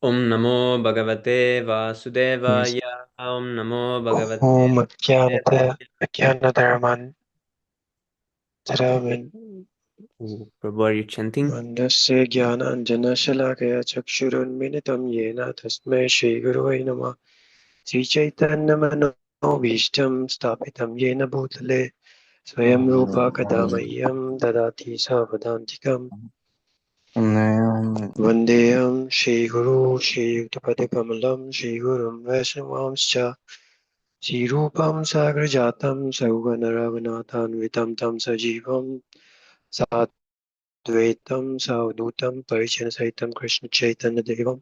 Om Namo Bhagavate Vasudevaya. Om Namo Bhagavate Om Vasudevaya. Jnanadharman Dharavan Prabhu, are you chanting? Mandasya Jnananjana Shalakaya Chakshurunmilitam Yena Tasmai Shri Guruvai Namah Sri Chaitanya Manobhishtam Stapitam Yena Bhutale Swayam Rupa Kadamayyam Dadati Savadantikam Vandeham Shri Guru Shri Yuktapade Shri Gurum Vaishnavamscha Shri Rupam Sagrajatam Saugana Raghunathan Tam Sajivam Sadvaitam Savdutam Parichana Saitam Krishna Chaitanya Devam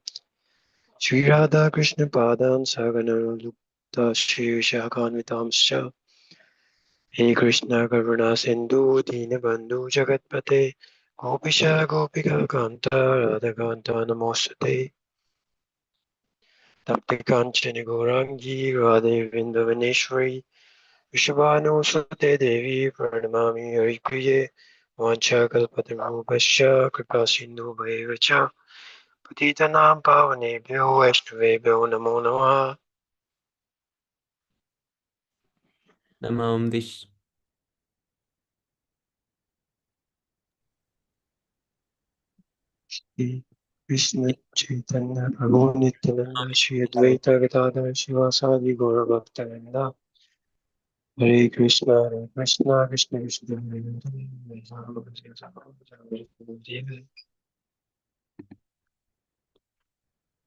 Shri Radha Krishna Padan Sagana Lupta Shri Shakanvitamscha He Krishna Karuna Sindhu Dinabandhu Jagatpate Gopisha Gopika Kanta Radhakanta Namostate Tapti Kanchani Gaurangi Radhe Vindavaneshwari Vishabhanu Sute Devi Pranamami Haripriye Vanchakalpatarubhasya Kripa Sindhu Bhaivacha Patitanam Pavanebhyo Vaishnavebhyo Namo Namaha Namam Vish. Shri Krishna Chaitanya Prabhu Nityananda Shri Advaita Gadadhar Shivasadi Gaura Bhaktavinda Hare Krishna Krishna Krishna Hare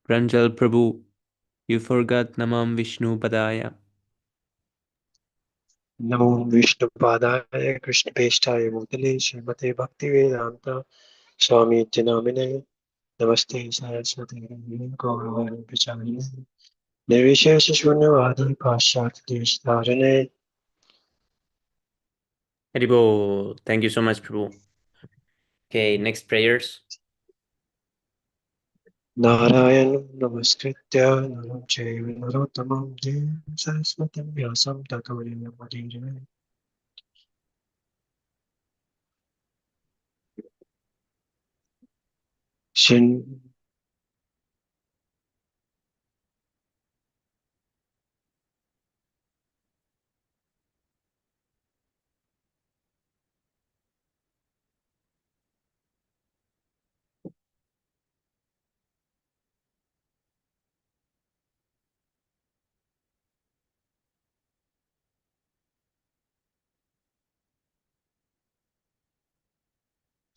Pranjal Prabhu, you forgot Namam Vishnu Padaya. Namo Vishnupadaya Krishna Peshthaya Bhutale Srimate Bhaktivedanta Swami Namine Namaste Saraswati Gauravari Pacharine Nirvishesha Shunyavadi Pashat Destarane Haribo, thank you so much, Prabhu. Okay, next prayers. Narayanam Namaskritya Naram Chaiva Narottamam Devim Saraswatam Vyasam Tato Jayanam Shin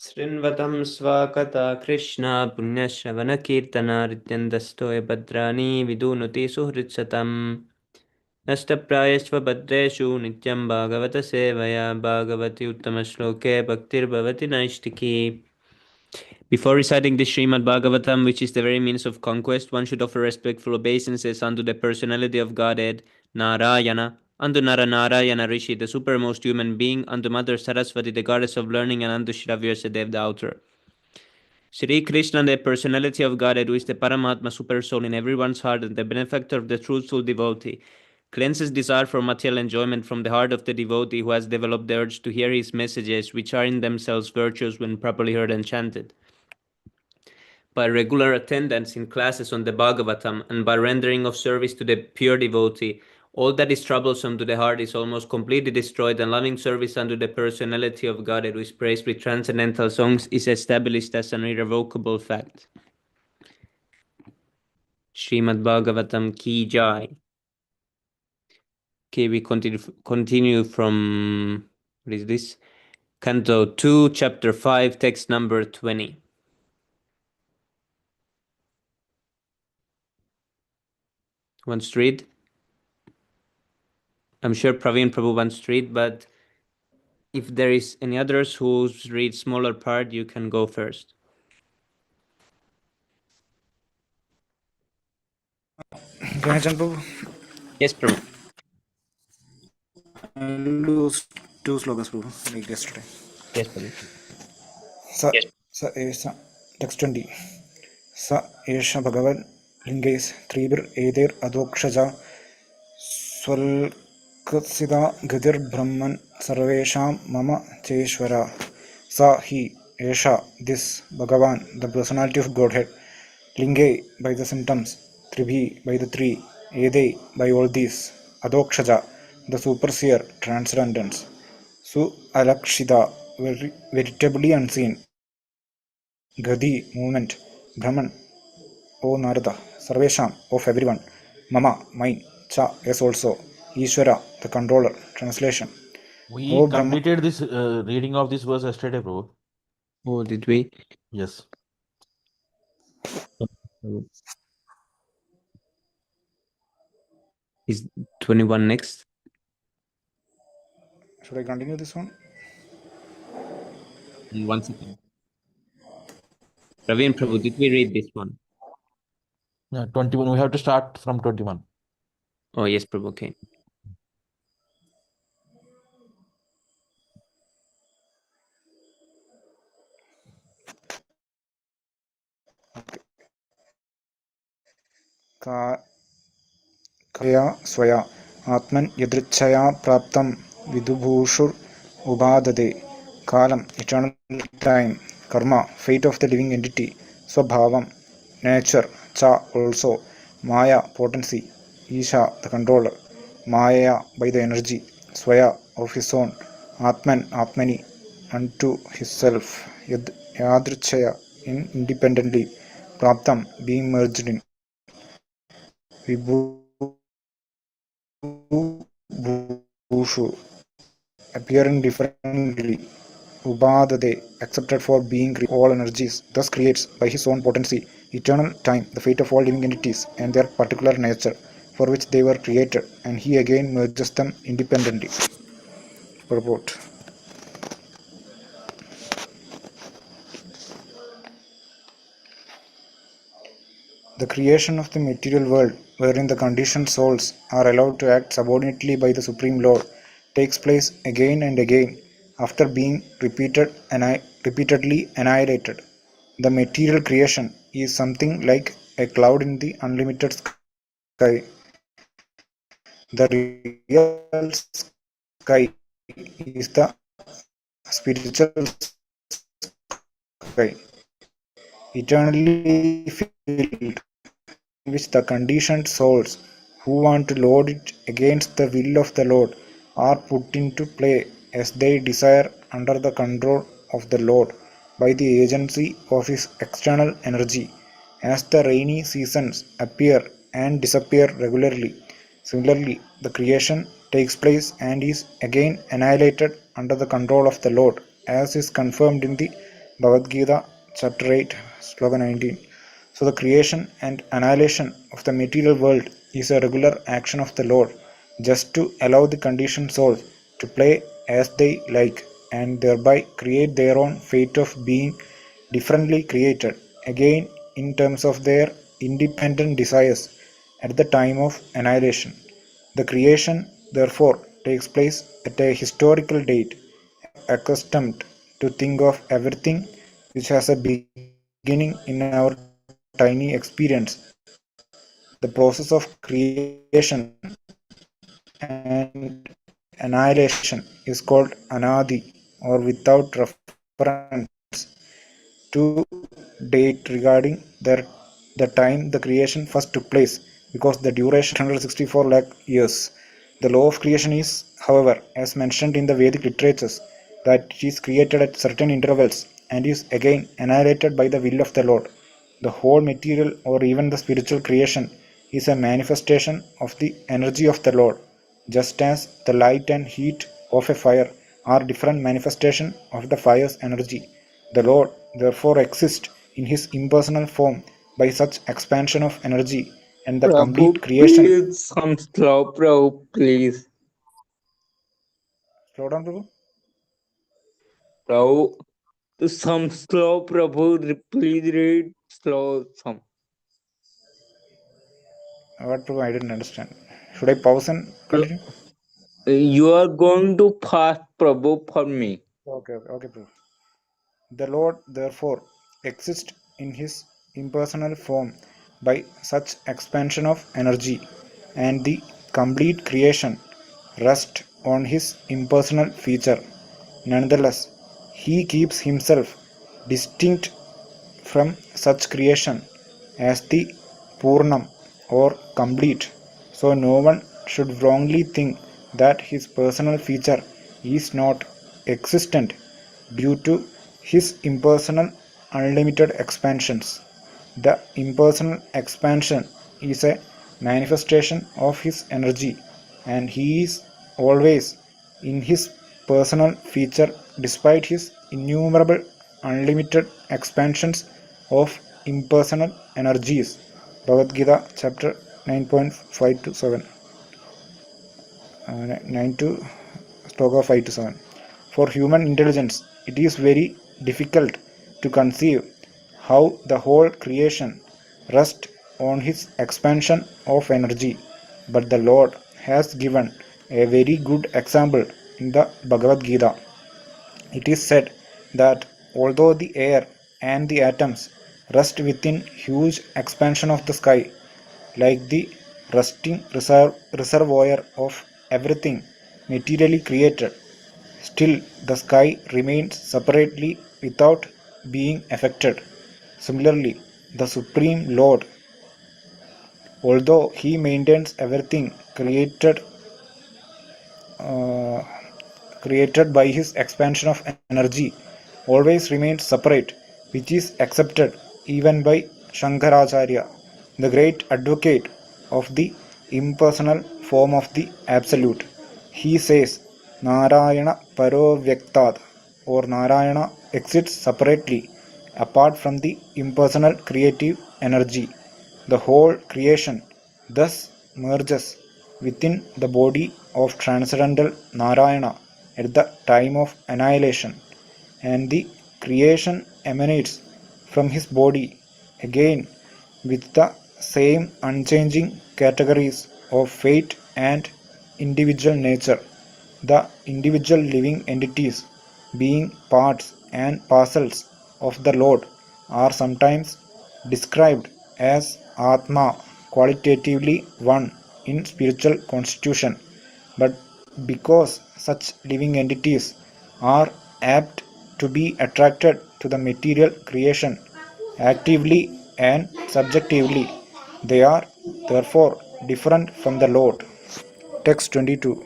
Srinvatam Svakata Krishna Punyashravana Kirtana Rityandastoya Bhadrani Vidunuti Suhritsatam Nashtaprayashva Bhadreshu Nityam Bhagavata Sevaya Bhagavati Uttama Bhaktir Bhavati Naishtiki. Before reciting the Śrīmad-Bhāgavatam, which is the very means of conquest, one should offer respectful obeisances unto the personality of Godhead, Narayana, unto Naranarayana Rishi, the supermost human being, unto Mother Saraswati, the goddess of learning, and unto Shravyasadev, the author. Sri Krishna, the personality of Godhead, who is the Paramatma super soul in everyone's heart and the benefactor of the truthful devotee, cleanses desire for material enjoyment from the heart of the devotee who has developed the urge to hear his messages, which are in themselves virtuous when properly heard and chanted. By regular attendance in classes on the Bhagavatam and by rendering of service to the pure devotee, all that is troublesome to the heart is almost completely destroyed, and loving service unto the personality of God, who is praised with transcendental songs, is established as an irrevocable fact. Śrīmad-Bhāgavatam ki jai. Okay, we continue from, what is this? Canto 2, chapter 5, text number 20. Wants to read? I'm sure Praveen Prabhu wants to read, but if there is any others who read smaller part, you can go first. Ganechan Prabhu, Yes, Prabhu. I'll do two slokas, Prabhu, like yesterday. Yes, Prabhu. Sa Esa, text 20. Sa Esha Bhagavan Lingais Tribir Edir Adokshaja Swalkatsida Gadir Brahman Sarvesham Mama Cheshwara. Sa He Esha, this Bhagavan, the personality of Godhead, Linge by the symptoms, Tribhi by the three, Ede by all these, Adokshaja, the superseer, transcendence, Su Alakshita, veritably unseen, Gadi, movement, Brahman, O Narada, Sarvesham, of everyone, Mama, mine, Cha, yes also, Ishvara, the controller, translation, We O Brahma, completed this reading of this verse yesterday, bro. Oh, did we? Yes. Is 21 next? should I continue this one? 1 second. Praveen Prabhu, did we read this one? Yeah, 21. We have to start from 21. Oh, yes, Prabhu, okay. कया स्वया आत्मन यदृच्छया प्राप्तं विदुभूषुर उपादते कालम eternal time karma fate of the living entity swabhavam nature cha also maya potency isha the controller maya by the energy swaya of his own atman atmani unto himself yadrichaya independently praptam being merged in vibhu Bhushu, appearing differently, Ubadade, accepted for being all energies, thus creates by his own potency, eternal time, the fate of all living entities and their particular nature for which they were created, and he again merges them independently. Purport. The creation of the material world, wherein the conditioned souls are allowed to act subordinately by the Supreme Lord, takes place again and again after being repeatedly annihilated. The material creation is something like a cloud in the unlimited sky. The real sky is the spiritual sky, eternally filled, which the conditioned souls who want to load it against the will of the Lord are put into play as they desire under the control of the Lord by the agency of his external energy. As the rainy seasons appear and disappear regularly, similarly the creation takes place and is again annihilated under the control of the Lord, as is confirmed in the Bhagavad Gita, chapter 8, sloka 19. So the creation and annihilation of the material world is a regular action of the Lord, just to allow the conditioned souls to play as they like and thereby create their own fate of being differently created, again in terms of their independent desires at the time of annihilation. The creation, therefore, takes place at a historical date, accustomed to think of everything which has a beginning in our tiny experience. The process of creation and annihilation is called anadi or without reference to date regarding the time the creation first took place, because the duration is 164 lakh years. The law of creation is, however, as mentioned in the Vedic literatures, that it is created at certain intervals and is again annihilated by the will of the Lord. The whole material or even the spiritual creation is a manifestation of the energy of the Lord, just as the light and heat of a fire are different manifestations of the fire's energy. The Lord therefore exists in his impersonal form by such expansion of energy, and the complete Prabhu, creation. please some slow, Prabhu, please. Slow down, Prabhu. Prabhu, some slow, Prabhu, please read slow some. What, Prabhu? I didn't understand. Should I pause and continue? You are going to fast, Prabhu, for me. Okay, Prabhu. The Lord therefore exists in his impersonal form by such expansion of energy, and the complete creation rests on his impersonal feature. Nonetheless, he keeps himself distinct from such creation as the Purnam or complete. So no one should wrongly think that his personal feature is not existent due to his impersonal unlimited expansions. The impersonal expansion is a manifestation of his energy, and he is always in his personal feature despite his innumerable unlimited expansions of impersonal energies. Bhagavad Gita chapter 9.5 to 7. 9 to sloka 5 to 7. For human intelligence, it is very difficult to conceive how the whole creation rests on his expansion of energy. But the Lord has given a very good example in the Bhagavad Gita. It is said that although the air and the atoms rest within huge expansion of the sky, like the resting reservoir of everything materially created, still the sky remains separately without being affected. Similarly, the Supreme Lord, although He maintains everything uh, created by his expansion of energy, always remains separate, which is accepted even by Shankaracharya, the great advocate of the impersonal form of the Absolute. He says, Narayana Parovyaktat, or Narayana exists separately, apart from the impersonal creative energy. The whole creation thus merges within the body of transcendental Narayana at the time of annihilation, and the creation emanates from his body again with the same unchanging categories of fate and individual nature. The individual living entities, being parts and parcels of the Lord, are sometimes described as Atma, qualitatively one in spiritual constitution. But because such living entities are apt to be attracted to the material creation actively and subjectively, they are therefore different from the Lord. Text 22.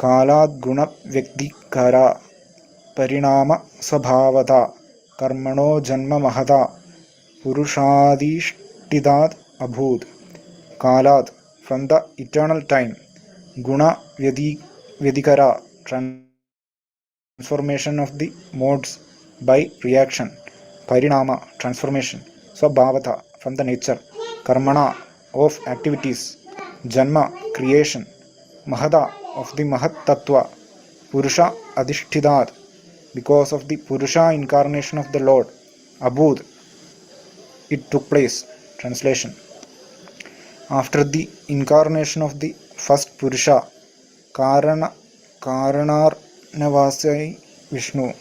कालाद्गुणव्यक्तिकरा परिणामस्वभावता कर्मणो जन्म महता पुरुषाधिष्ठितात् अभूत्. Kalat, from the eternal time, guna vyadikara, transformation of the modes by reaction, parinama, transformation, swabhavata, from the nature, karmana, of activities, janma, creation, mahada, of the mahat tattva, purusha adhishthidat, because of the purusha incarnation of the Lord, abhud, it took place. Translation. After the incarnation of the first Purusha, Karanarnavasai Vishnu,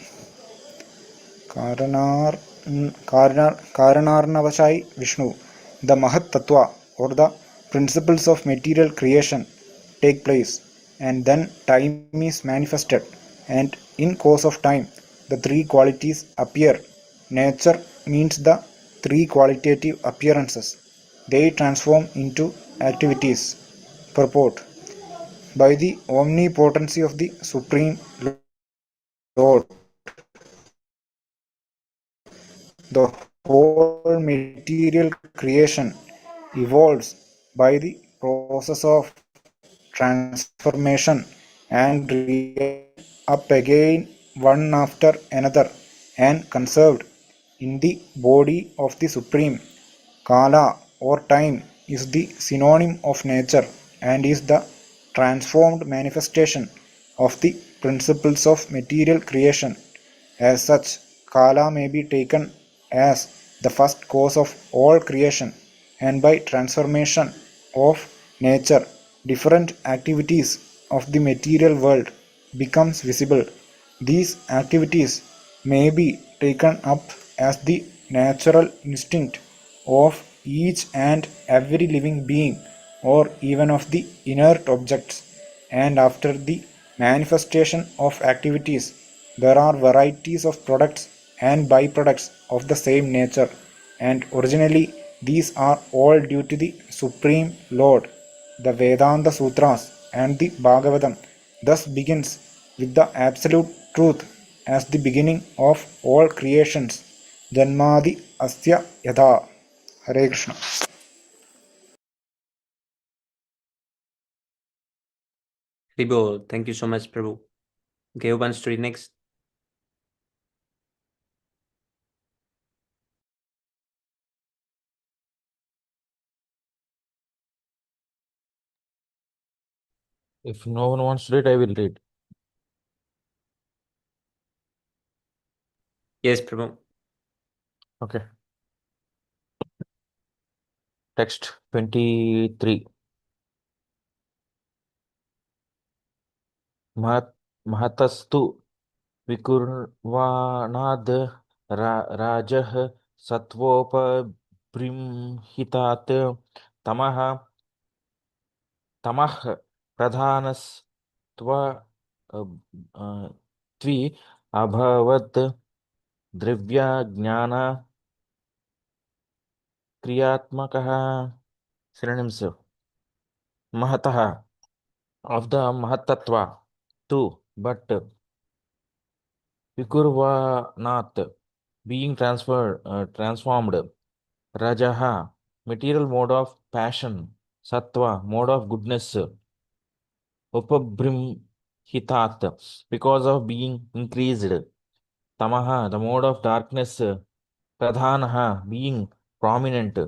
Karanarnavasai Vishnu, the Mahat Tattva, or the principles of material creation, take place, and then time is manifested, and in course of time, the three qualities appear. Nature means the three qualitative appearances. They transform into activities. Purport. By the omnipotency of the Supreme Lord, the whole material creation evolves by the process of transformation and react up again one after another and conserved in the body of the Supreme. Kala or time is the synonym of nature and is the transformed manifestation of the principles of material creation. As such, Kala may be taken as the first cause of all creation, and by transformation of nature, different activities of the material world becomes visible. These activities may be taken up as the natural instinct of each and every living being, or even of the inert objects, and after the manifestation of activities, there are varieties of products and byproducts of the same nature, and originally these are all due to the Supreme Lord. The Vedanta Sutras and the Bhagavatam thus begins with the absolute truth as the beginning of all creations. Janmadi Asya Yada. Hare Krishna. Ribol, thank you so much, Prabhu. Okay, who wants to read next? If no one wants to read, I will read. Yes, Prabhu. Okay. Text 23. Mahatastu विकुर्वाणाद् राजः सत्त्वोपबृंहितात् तमः तमः प्रधानस्त्व त्वि अभवत् द्रव्यज्ञान क्रियात्मकः synonyms महतः of the महत्तत्व too but vikurvanat being transformed rajaha material mode of passion sattva mode of goodness upabrimhitat because of being increased tamaha the mode of darkness pradhanaha being prominent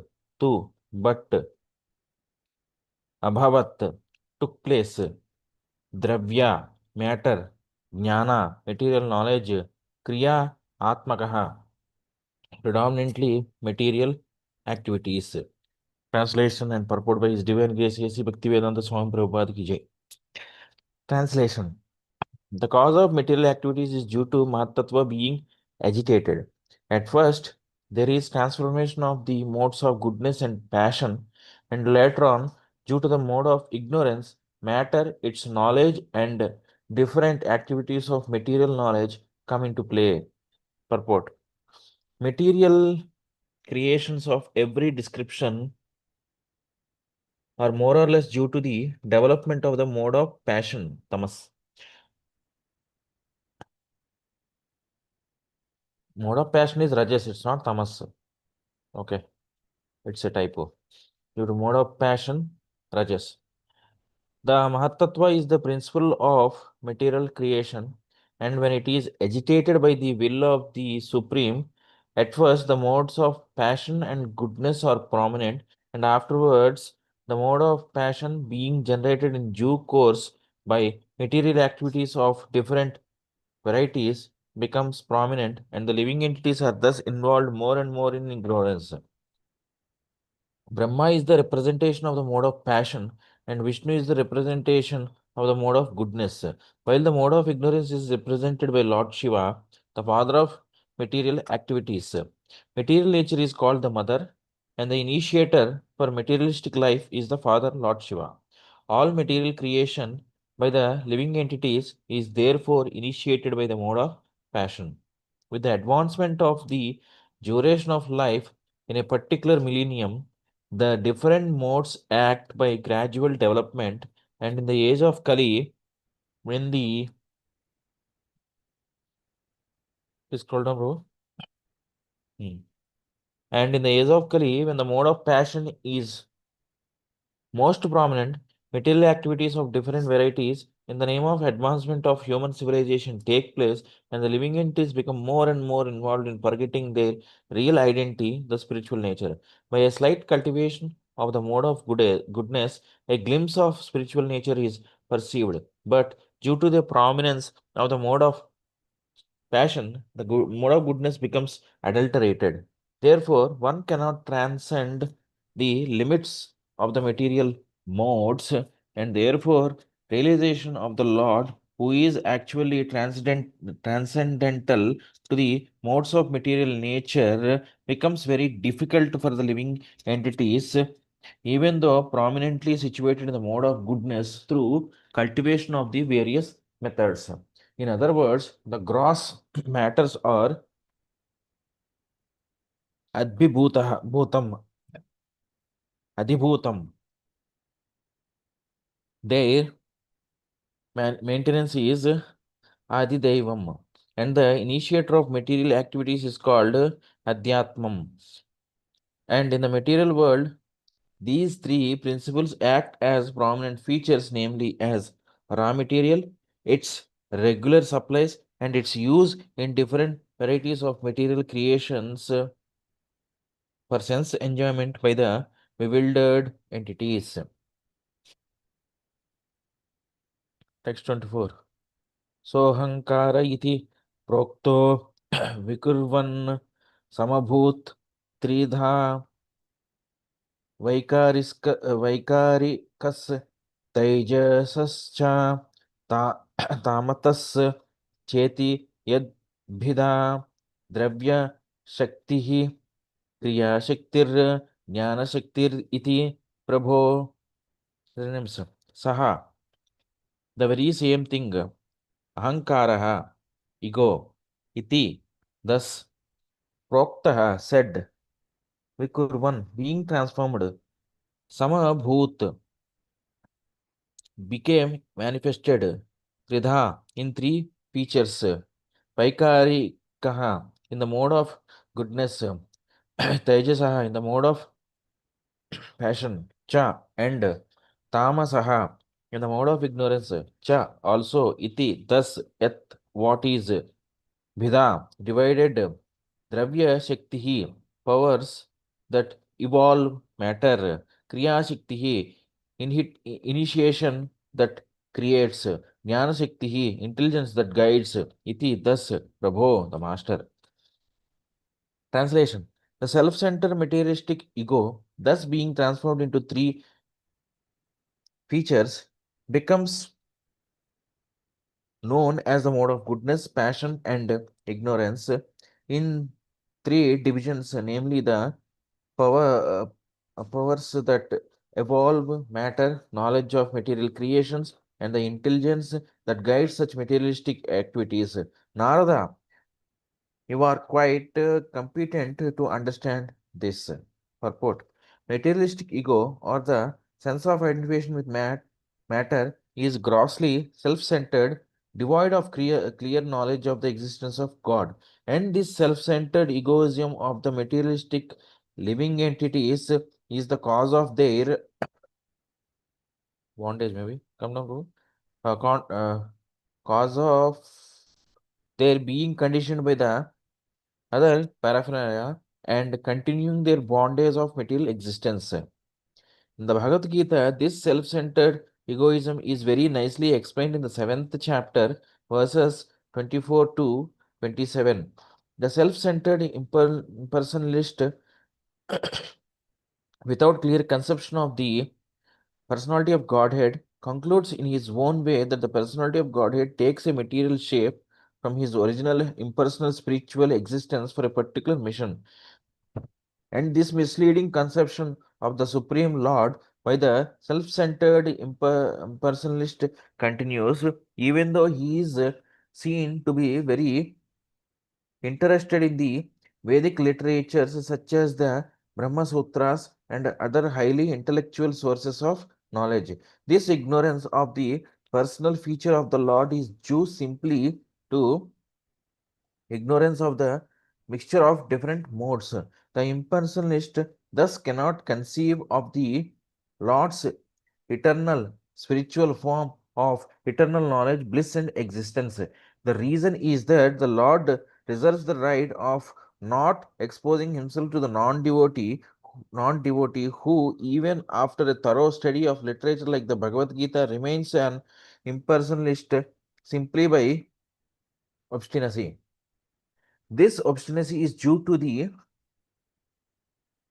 too but abhavat took place dravya matter jnana material knowledge kriya atmakaha predominantly material activities. Translation and purport by His Divine Grace A.C. Bhaktivedanta Swami Prabhupada ki jai. Translation. The cause of material activities is due to Mahatattva being agitated. At first, there is transformation of the modes of goodness and passion, and later on, due to the mode of ignorance, matter, its knowledge, and different activities of material knowledge come into play. Purport. Material creations of every description are more or less due to the development of the mode of passion, tamas. Mode of passion is rajas, it's not tamas. Okay, it's a typo. Due to mode of passion, rajas. The Mahatattva is the principle of material creation, and when it is agitated by the will of the Supreme, at first the modes of passion and goodness are prominent, and afterwards the mode of passion being generated in due course by material activities of different varieties becomes prominent, and the living entities are thus involved more and more in ignorance. Brahma is the representation of the mode of passion, and Vishnu is the representation of the mode of goodness. While the mode of ignorance is represented by Lord Shiva, the father of material activities. Material nature is called the mother, and the initiator for materialistic life is the father, Lord Shiva. All material creation by the living entities is therefore initiated by the mode of passion. With the advancement of the duration of life in a particular millennium, the different modes act by gradual development, and in the age of Kali, when the please scroll down, bro. And in the age of Kali, when the mode of passion is most prominent, material activities of different varieties in the name of advancement of human civilization take place, and the living entities become more and more involved in forgetting their real identity, the spiritual nature. By a slight cultivation of the mode of goodness, a glimpse of spiritual nature is perceived. But due to the prominence of the mode of passion, the mode of goodness becomes adulterated. Therefore, one cannot transcend the limits of the material modes, and therefore, realization of the Lord, who is actually transcendental to the modes of material nature, becomes very difficult for the living entities, even though prominently situated in the mode of goodness through cultivation of the various methods. In other words, the gross matters are Adhibhutah bhutam. Adhibhutam. Their maintenance is Adidaivam. And the initiator of material activities is called Adhyatmam. And in the material world, these three principles act as prominent features, namely as raw material, its regular supplies, and its use in different varieties of material creations for sense enjoyment by the bewildered entities. Text 24. Sohankara iti prokto vikurvan samabhut tridha वैकारिकस् तैजसश्च तामतस् चेति यद्भिदा द्रव्यशक्तिः क्रियाशक्तिर्ज्ञानशक्तिरिति प्रभो सः the very same thing ahankaraha ego iti thus proktaha said vikurvan being transformed samabhut became manifested tridha in three features vaikarikaha in the mode of goodness tejasaha in the mode of passion cha and tamasaha in the mode of ignorance cha also iti thus at what is bhida divided dravya shaktihi powers that evolve matter kriya shaktihi initiation that creates jnana shaktihi intelligence that guides iti thus prabho the master. Translation: the self-centered materialistic ego, thus being transformed into three features, becomes known as the mode of goodness, passion, and ignorance in three divisions, namely the powers that evolve matter, knowledge of material creations, and the intelligence that guides such materialistic activities. Narada, you are quite competent to understand this. Purport: materialistic ego, or the sense of identification with matter, is grossly self-centered, devoid of clear knowledge of the existence of God. And this self-centered egoism of the materialistic living entities is the cause of their bondage. Maybe come down to cause of their being conditioned by the other paraphernalia and continuing their bondage of material existence. In the Bhagavad Gita, this self-centered egoism is very nicely explained in the 7th chapter, verses 24 to 27. The self-centered impersonalist, without clear conception of the personality of Godhead, concludes in his own way that the personality of Godhead takes a material shape from his original impersonal spiritual existence for a particular mission. And this misleading conception of the Supreme Lord by the self-centered impersonalist continues, even though he is seen to be very interested in the Vedic literatures such as the Brahma Sutras and other highly intellectual sources of knowledge. This ignorance of the personal feature of the Lord is due simply to ignorance of the mixture of different modes. The impersonalist thus cannot conceive of the Lord's eternal spiritual form of eternal knowledge, bliss, and existence. The reason is that the Lord reserves the right of not exposing himself to the non-devotee who, even after a thorough study of literature like the Bhagavad Gita, remains an impersonalist simply by obstinacy. This obstinacy is due to the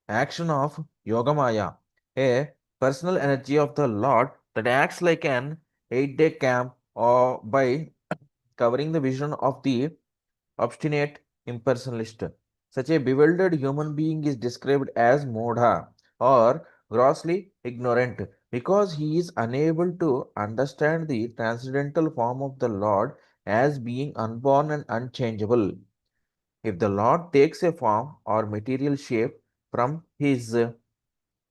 action of Yogamaya, a personal energy of the Lord that acts like an 8-day camp or by covering the vision of the obstinate impersonalist. Such a bewildered human being is described as modha or grossly ignorant because he is unable to understand the transcendental form of the Lord as being unborn and unchangeable. If the Lord takes a form or material shape from his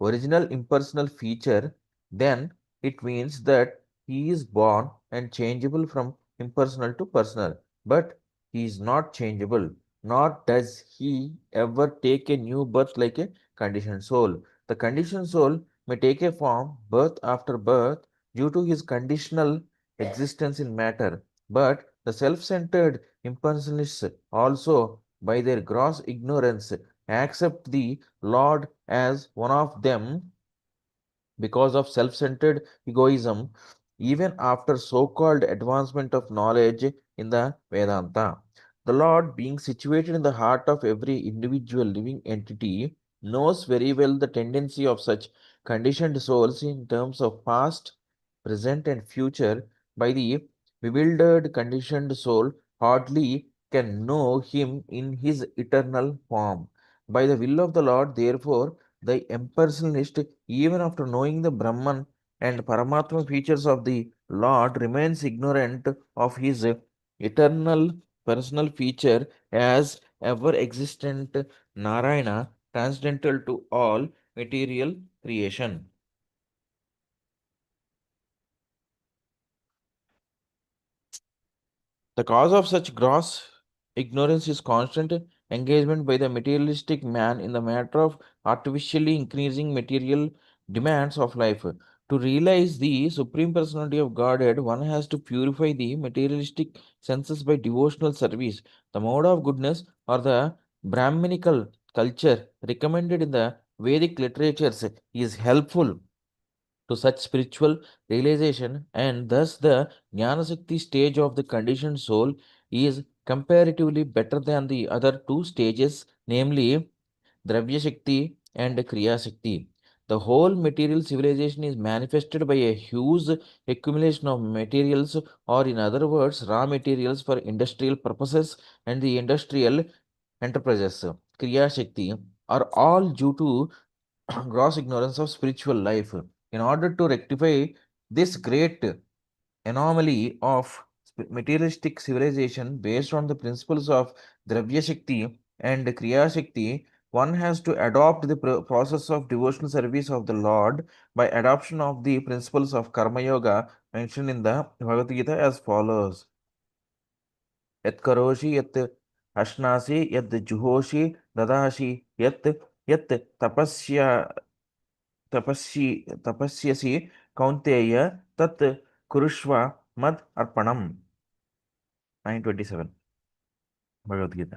original impersonal feature, then it means that he is born and changeable from impersonal to personal. But he is not changeable, nor does he ever take a new birth like a conditioned soul. The conditioned soul may take a form birth after birth due to his conditional existence in matter. But the self centered impersonalists also, by their gross ignorance, accept the Lord as one of them because of self centered egoism, even after so called advancement of knowledge in the Vedanta. The Lord, being situated in the heart of every individual living entity, knows very well the tendency of such conditioned souls in terms of past, present, and future. By the bewildered conditioned soul, hardly can know him in his eternal form. By the will of the Lord, therefore, the impersonalist, even after knowing the Brahman and Paramatma features of the Lord, remains ignorant of his eternal personal feature as ever existent Narayana, transcendental to all material creation. The cause of such gross ignorance is constant engagement by the materialistic man in the matter of artificially increasing material demands of life. To realize the Supreme Personality of Godhead, one has to purify the materialistic senses by devotional service. The mode of goodness or the Brahminical culture recommended in the Vedic literatures is helpful to such spiritual realization, and thus the Jnanasakti stage of the conditioned soul is comparatively better than the other two stages, namely Dravya Shakti and Kriya Shakti. The whole material civilization is manifested by a huge accumulation of materials, or in other words, raw materials for industrial purposes and the industrial enterprises. Kriya Shakti are all due to gross ignorance of spiritual life. In order to rectify this great anomaly of materialistic civilization based on the principles of Dravya Shakti and Kriya Shakti, one has to adopt the process of devotional service of the Lord by adoption of the principles of Karma Yoga mentioned in the Bhagavad Gita as follows. Yat karoshi, yat ashnasi, yat juhoshi, dadashi, yat तपस्यसि कौन्तेय तत् कुरुष्व मद अर्पणम 927 Bhagavad Gita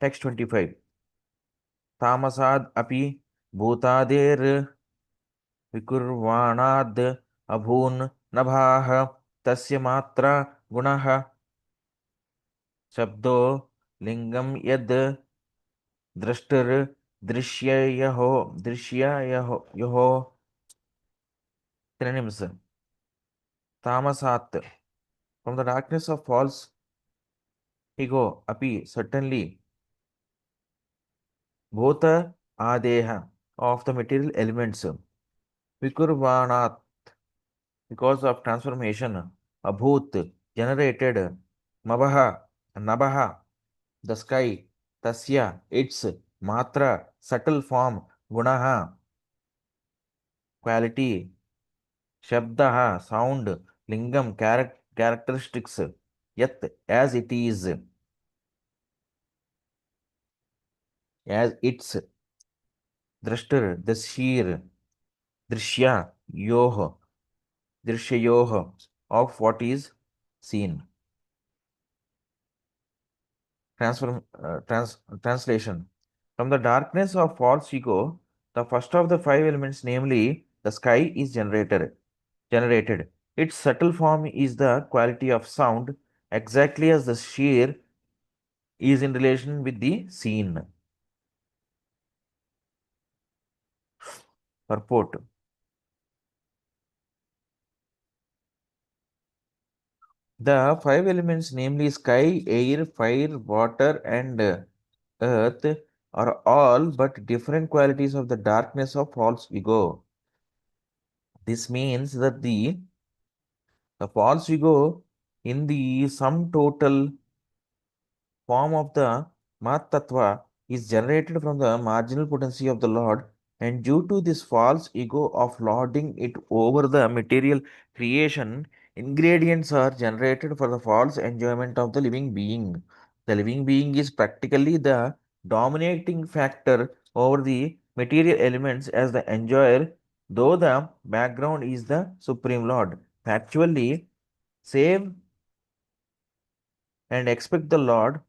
text 25 तामसाद अपि भूतादेर विकुर्वाणाद अभून् नभाः तस्य मात्रा गुणः शब्दो लिंगम यद द्रष्टर दृश्ययहो synonyms tamasat from the darkness of false ego api certainly bhota adeha of the material elements vikurvanat because of transformation abhut generated mabaha nabaha the sky tasya its matra subtle form gunaha quality shabdaha sound lingam characteristics yat as it is as its drashtar the sheer drishya yoh drishyayoh of what is seen. Translation. From the darkness of false ego, the first of the five elements, namely the sky, is generated. Its subtle form is the quality of sound, exactly as the sheer is in relation with the seen. Purport. The five elements, namely sky, air, fire, water, and earth, are all but different qualities of the darkness of false ego. This means that the false ego in the sum total form of the Mat Tattva is generated from the marginal potency of the Lord, and due to this false ego of lording it over the material creation, ingredients are generated for the false enjoyment of the living being. The living being is practically the dominating factor over the material elements as the enjoyer, though the background is the Supreme Lord. Factually, save and expect the Lord,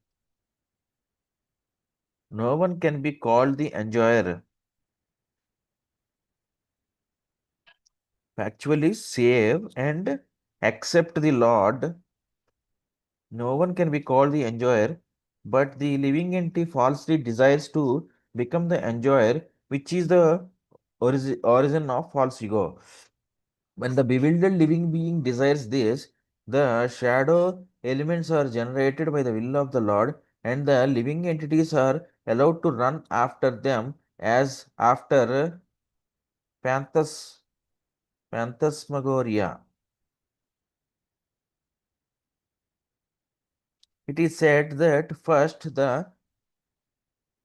no one can be called the enjoyer. Factually, save and accept the Lord, no one can be called the enjoyer, but the living entity falsely desires to become the enjoyer, which is the origin of false ego. When the bewildered living being desires this, the shadow elements are generated by the will of the Lord, and the living entities are allowed to run after them as after phantasmagoria. It is said that first the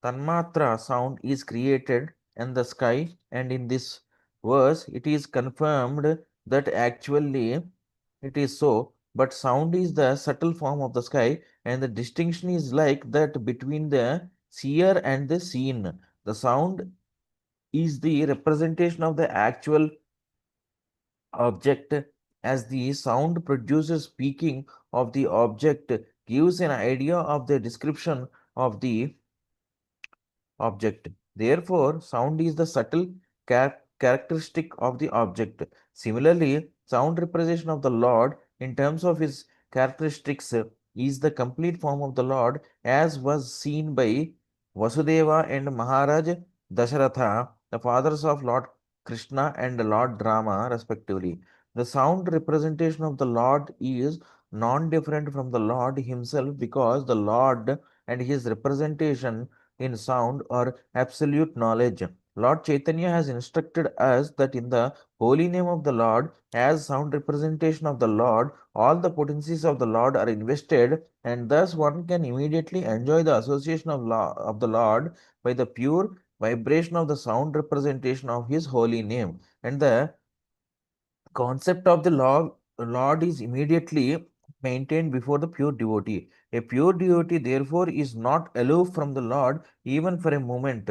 Tanmatra sound is created in the sky, and in this verse it is confirmed that actually it is so. But sound is the subtle form of the sky, and the distinction is like that between the seer and the seen. The sound is the representation of the actual object, as the sound producer speaking of the object gives an idea of the description of the object. Therefore, sound is the subtle characteristic of the object. Similarly, sound representation of the Lord in terms of his characteristics is the complete form of the Lord, as was seen by Vasudeva and Maharaj Dasharatha, the fathers of Lord Krishna and Lord Rama, respectively. The sound representation of the Lord is non-different from the Lord himself, because the Lord and his representation in sound or absolute knowledge. Lord Chaitanya has instructed us that in the holy name of the Lord, as sound representation of the Lord, all the potencies of the Lord are invested, and thus one can immediately enjoy the association of the Lord by the pure vibration of the sound representation of his holy name. And the concept of the Lord is immediately maintained before the pure devotee. A pure devotee, therefore, is not aloof from the Lord even for a moment.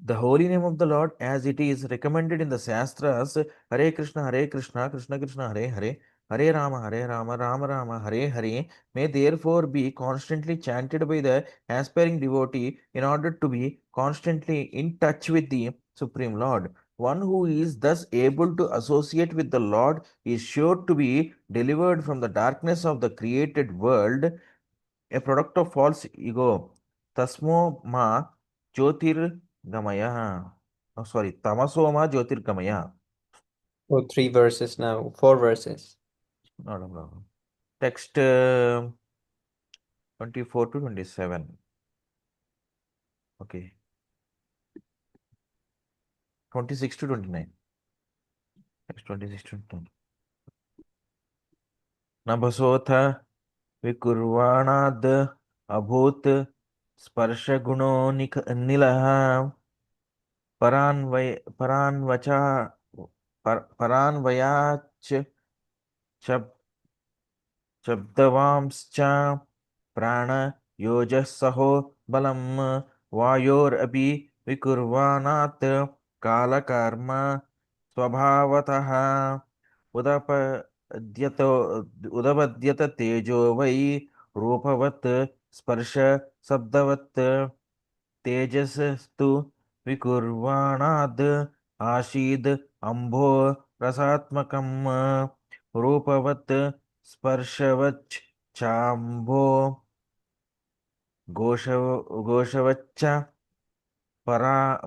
The holy name of the Lord, as it is recommended in the Shastras, Hare Krishna, Krishna Krishna, Hare Hare, Hare Rama, Rama Rama, Hare Hare, may therefore be constantly chanted by the aspiring devotee in order to be constantly in touch with the Supreme Lord. One who is thus able to associate with the Lord is sure to be delivered from the darkness of the created world, a product of false ego. Tasmo ma Jyotirgamaya. Oh, sorry, Tamaso ma Jyotirgamaya. Oh, 3 verses now, 4 verses. Not a problem. Text 24 to 27. Okay. 26 to 29. Text 26 to 29. Nabasotha vikurvanad abhut sparshaguno nilaha paranvacha paranvayach शब्दवांश्च प्राणयोजसहो बलं वायोरपि विकुर्वाणात् कालकर्म स्वभावतः उदपद्यत उदपद्यत तेजो वै रूपवत् स्पर्श शब्दवत् तेजसस्तु विकुर्वाणाद् आशीद् अम्भो रसात्मकम् रूपवत् स्पर्शवच् चाम्भो घोषवच्च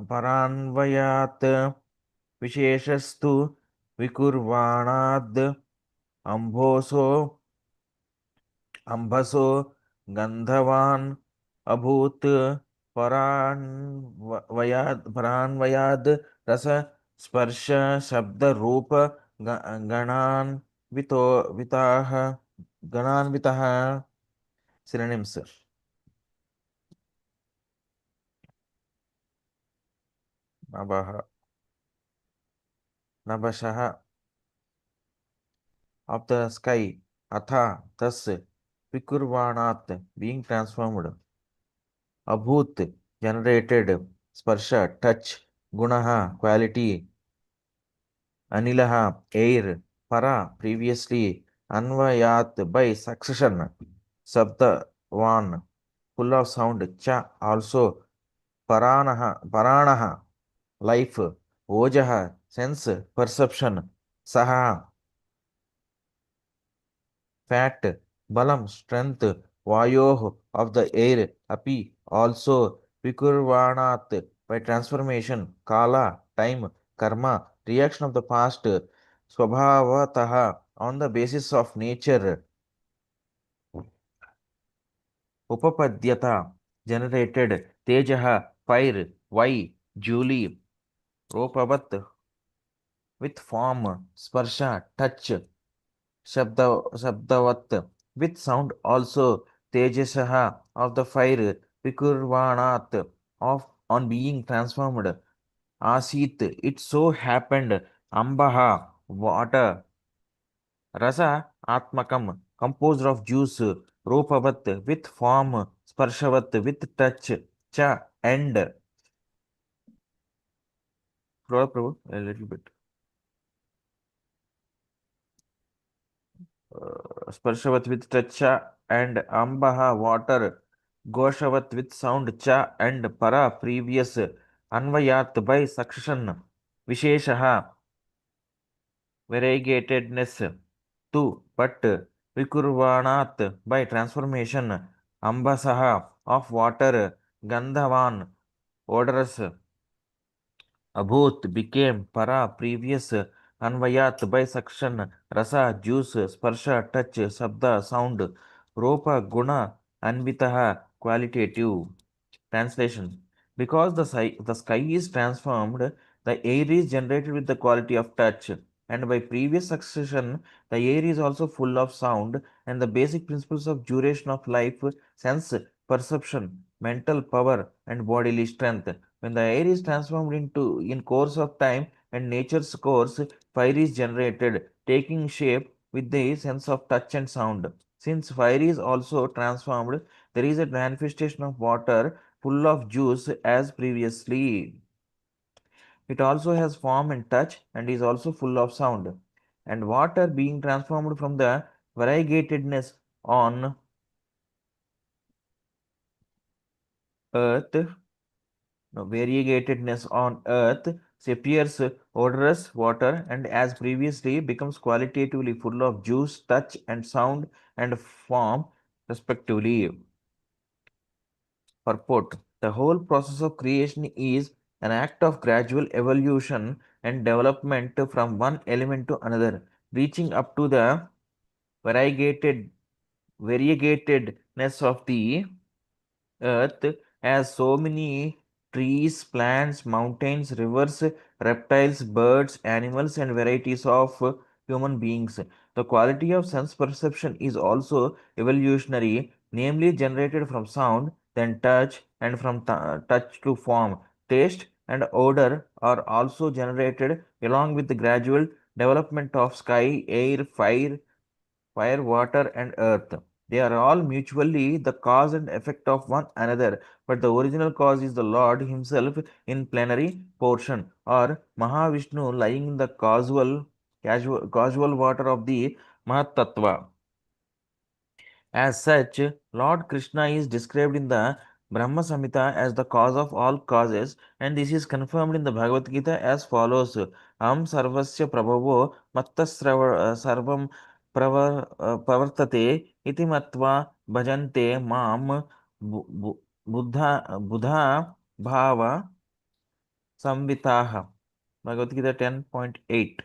परान्वयात् विशेषस्तु विकुर्वाणाद् अम्भसो गन्धवान् अभूत् परान्वयाद् रस स्पर्श शब्द रूप गणान्वितः synonyms. Nabah, Nabashah of the sky, Atha, thus, Vikurvanat, being transformed, Abhut, generated, Sparsha, touch, Gunaha, quality, Anilaha, air, Para, previously, Anvayat, by succession, Sabdavan, full of sound, Cha, also, Paranaha, life, Ojaha, sense, perception, Saha, fat, Balam, strength, Vayoh, of the air, Api, also, Vikurvanat, by transformation, Kala, time, Karma, reaction of the past, Swabhavataha, on the basis of nature, Upapadyata, generated, Tejaha, fire, Vai, Julie, Ropavat, with form, Sparsha, touch, Shabdavat, with sound also, Tejasaha, of the fire, Vikurvanat, of on being transformed, Asit, it so happened, Ambaha, water, Rasa, Atmakam, composed of juice, Rupavat, with form, Sparshavat, with touch, Cha, and, Prabhu, a little bit. Sparshavat with touch and Ambaha water, Goshavat with sound cha and para previous, Anvayat by succession, Visheshaha variegatedness, tu but Vikurvanat by transformation, Ambasaha of water, Gandhavan odorous, Abhut became para previous, Anvayat by suction, Rasa juice, Sparsha touch, Sabda sound, Ropa guna, Anvitaha qualitative. Translation: because the sky is transformed, the air is generated with the quality of touch, and by previous succession, the air is also full of sound, and the basic principles of duration of life, sense, perception, mental power, and bodily strength. When the air is transformed into in course of time and nature's course, fire is generated, taking shape with the sense of touch and sound. Since fire is also transformed, there is a manifestation of water full of juice as previously. It also has form and touch and is also full of sound. And water being transformed from the variegatedness on earth, variegatedness on earth, appears odorous water and as previously becomes qualitatively full of juice, touch and sound and form respectively. Purport: the whole process of creation is an act of gradual evolution and development from one element to another, reaching up to the variegatedness of the earth as so many trees, plants, mountains, rivers, reptiles, birds, animals, and varieties of human beings. The quality of sense perception is also evolutionary, namely generated from sound, then touch, and from touch to form. Taste and odor are also generated along with the gradual development of sky, air, fire, water, and earth. They are all mutually the cause and effect of one another, but the original cause is the Lord Himself in plenary portion, or Mahavishnu lying in the causal water of the Mahatattva. As such, Lord Krishna is described in the Brahma Samhita as the cause of all causes, and this is confirmed in the Bhagavad Gita as follows: Am sarvasya prabhavo sarvam pravartate iti matva bhajante mam buddha bhava samvitaha. Bhagavad Gita 10.8.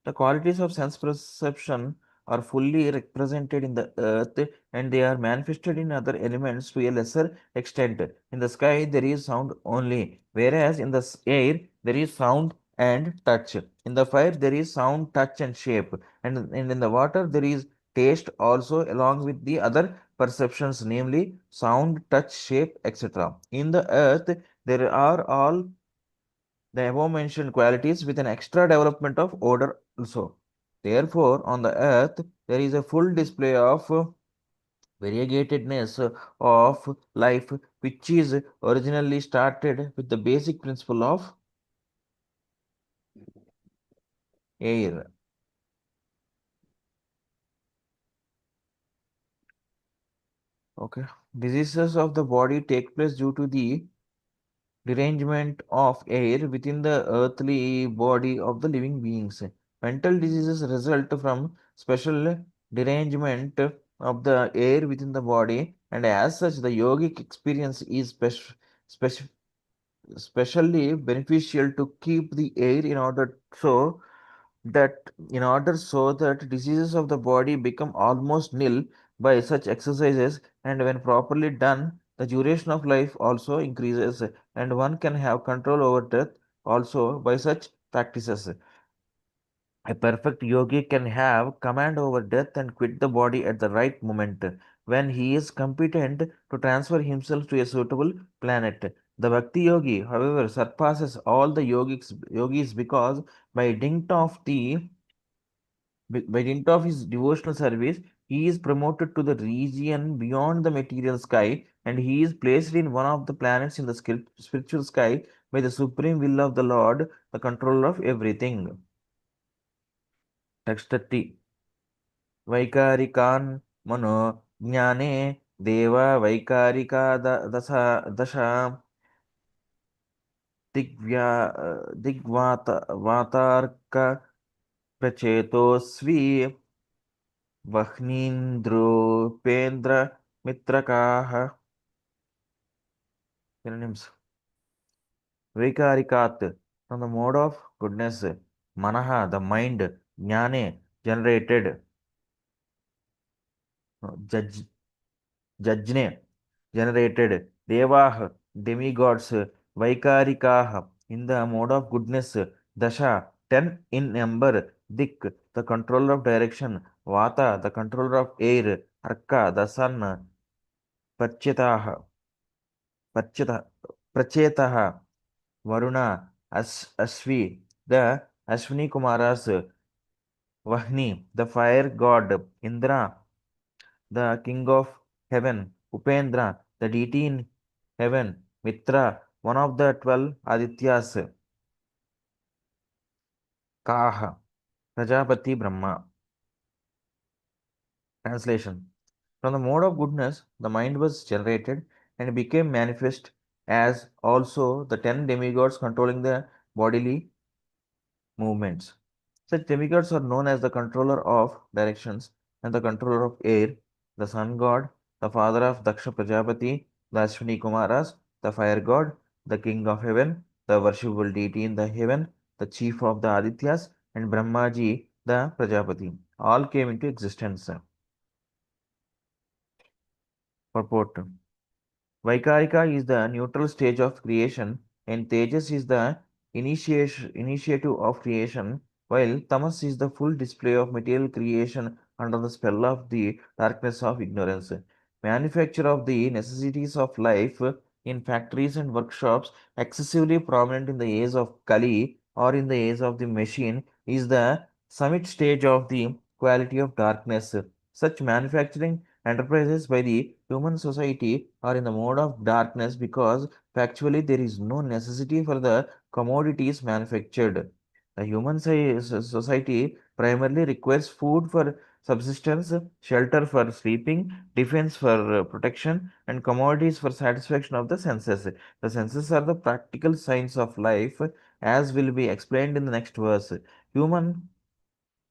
The qualities of sense perception are fully represented in the earth and they are manifested in other elements to a lesser extent. In the sky, there is sound only, whereas in the air, there is sound and touch. In the fire, there is sound, touch, and shape. And in the water, there is taste also, along with the other perceptions, namely sound, touch, shape, etc. In the earth, there are all the above mentioned qualities with an extra development of odor also. Therefore, on the earth, there is a full display of variegatedness of life, which is originally started with the basic principle of air. Okay. Diseases of the body take place due to the derangement of air within the earthly body of the living beings. Mental diseases result from special derangement of the air within the body, and as such, the yogic experience is spec- specially beneficial to keep the air in order so that diseases of the body become almost nil by such exercises, and when properly done, the duration of life also increases, and one can have control over death also by such practices. A perfect yogi can have command over death and quit the body at the right moment when he is competent to transfer himself to a suitable planet. The Bhakti yogi, however, surpasses all the yogis because by dint of the by dint of his devotional service, he is promoted to the region beyond the material sky, and he is placed in one of the planets in the spiritual sky by the supreme will of the Lord, the controller of everything. Text 30. वैकारिकान् मनो ज्ञाने देवा वैकारिका दशा दिग्व्या दिग्वात वातार्क प्रचेतोस्वी वह्नीन्द्रोपेन्द्र मित्रकाः. Synonyms. Vaikarikat, from the mode of goodness. Manaha, the mind. Jnane, generated. Judge, Jajne, generated. Devah, demigods. Vaikarikah, in the mode of goodness. Dasha, 10 in number. Dik, the controller of direction. Vata, the controller of air. Arka, the sun. Pachetaha, Pacheta, Prachetaha, Varuna, Asvi, the Ashwini Kumaras. Vahni, the fire god. Indra, the king of heaven. Upendra, the deity in heaven. Mitra, one of the 12 Adityas. Kaha, Prajapati Brahma. Translation. From the mode of goodness, the mind was generated and became manifest as also the 10 demigods controlling the bodily movements. Such demigods are known as the controller of directions and the controller of air, the sun god, the father of Daksha Prajapati, the Ashwini Kumaras, the fire god, the king of heaven, the worshipable deity in the heaven, the chief of the Adityas, and Brahmaji, the Prajapati. All came into existence. Purport. Vaikarika is the neutral stage of creation, and Tejas is the initiative of creation, while Tamas is the full display of material creation under the spell of the darkness of ignorance. Manufacture of the necessities of life in factories and workshops, excessively prominent in the age of Kali or in the age of the machine, is the summit stage of the quality of darkness. Such manufacturing enterprises by the human society are in the mode of darkness because factually there is no necessity for the commodities manufactured. The human society primarily requires food for subsistence, shelter for sleeping, defense for protection, and commodities for satisfaction of the senses. The senses are the practical signs of life, as will be explained in the next verse. Human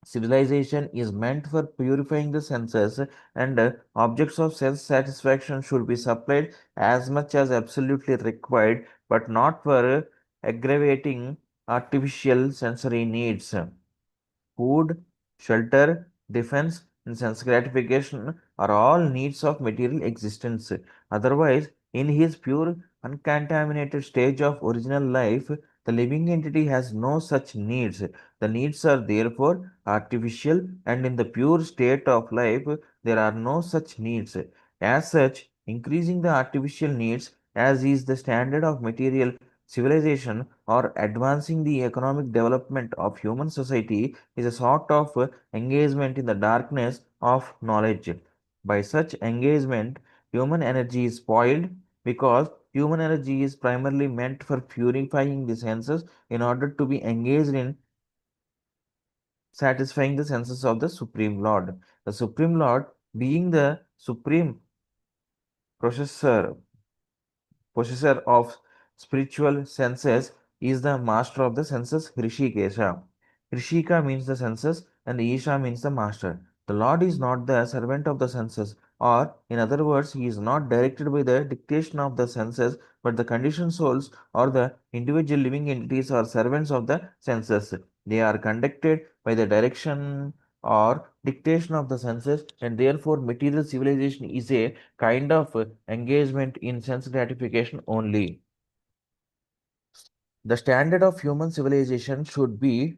civilization is meant for purifying the senses, and objects of self satisfaction should be supplied as much as absolutely required, but not for aggravating artificial sensory needs. Food, shelter, defense, and sense gratification are all needs of material existence. Otherwise, in his pure, uncontaminated stage of original life, the living entity has no such needs. The needs are therefore artificial, and in the pure state of life, there are no such needs. As such, increasing the artificial needs, as is the standard of material civilization or advancing the economic development of human society is a sort of engagement in the darkness of knowledge. By such engagement, human energy is spoiled because human energy is primarily meant for purifying the senses in order to be engaged in satisfying the senses of the Supreme Lord. The Supreme Lord, being the supreme possessor, possessor of spiritual senses, is the master of the senses, Rishikesha. Rishika means the senses and Isha means the master. The Lord is not the servant of the senses, or in other words, he is not directed by the dictation of the senses, but the conditioned souls or the individual living entities are servants of the senses. They are conducted by the direction or dictation of the senses, and therefore material civilization is a kind of engagement in sense gratification only. The standard of human civilization should be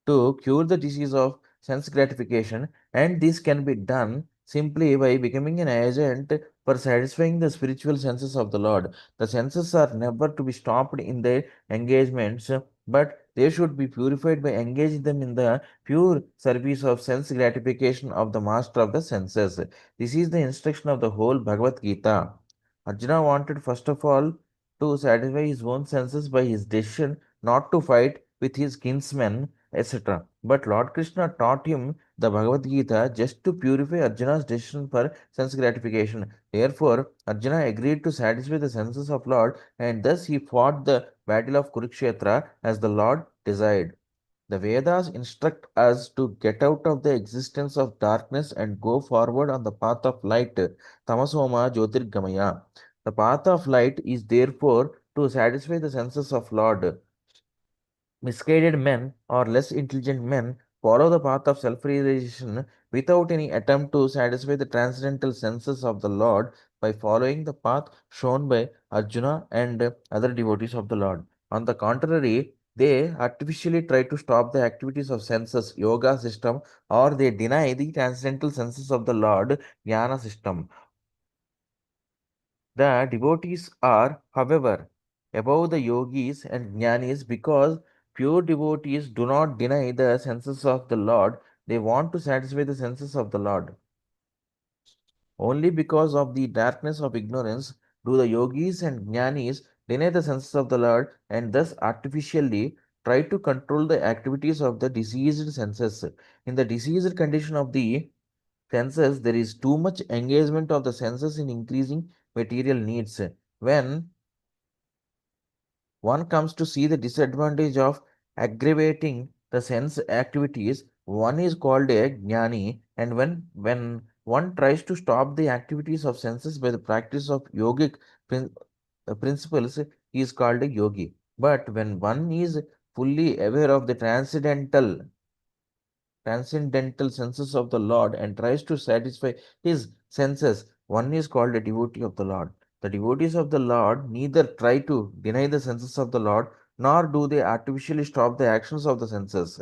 to cure the disease of sense gratification, and this can be done simply by becoming an agent for satisfying the spiritual senses of the Lord. The senses are never to be stopped in their engagements, but they should be purified by engaging them in the pure service of sense gratification of the master of the senses. This is the instruction of the whole Bhagavad Gita. Arjuna wanted first of all to satisfy his own senses by his decision not to fight with his kinsmen, etc. But Lord Krishna taught him the Bhagavad Gita just to purify Arjuna's decision for sense gratification. Therefore, Arjuna agreed to satisfy the senses of Lord, and thus he fought the battle of Kurukshetra as the Lord desired. The Vedas instruct us to get out of the existence of darkness and go forward on the path of light, Tamasoma Jyotirgamaya. The path of light is therefore to satisfy the senses of Lord. Misguided men or less intelligent men follow the path of self realization without any attempt to satisfy the transcendental senses of the Lord by following the path shown by Arjuna and other devotees of the Lord. On the contrary, they artificially try to stop the activities of senses, yoga system, or they deny the transcendental senses of the Lord, jnana system. The devotees are, however, above the yogis and jnanis because pure devotees do not deny the senses of the Lord, they want to satisfy the senses of the Lord. Only because of the darkness of ignorance do the yogis and jnanis deny the senses of the Lord and thus artificially try to control the activities of the diseased senses. In the diseased condition of the senses, there is too much engagement of the senses in increasing material needs. When one comes to see the disadvantage of aggravating the sense activities, one is called a jnani, and when one tries to stop the activities of senses by the practice of yogic prin- principles, he is called a yogi. But when one is fully aware of the transcendental senses of the Lord and tries to satisfy his senses, one is called a devotee of the Lord. The devotees of the Lord neither try to deny the senses of the Lord nor do they artificially stop the actions of the senses,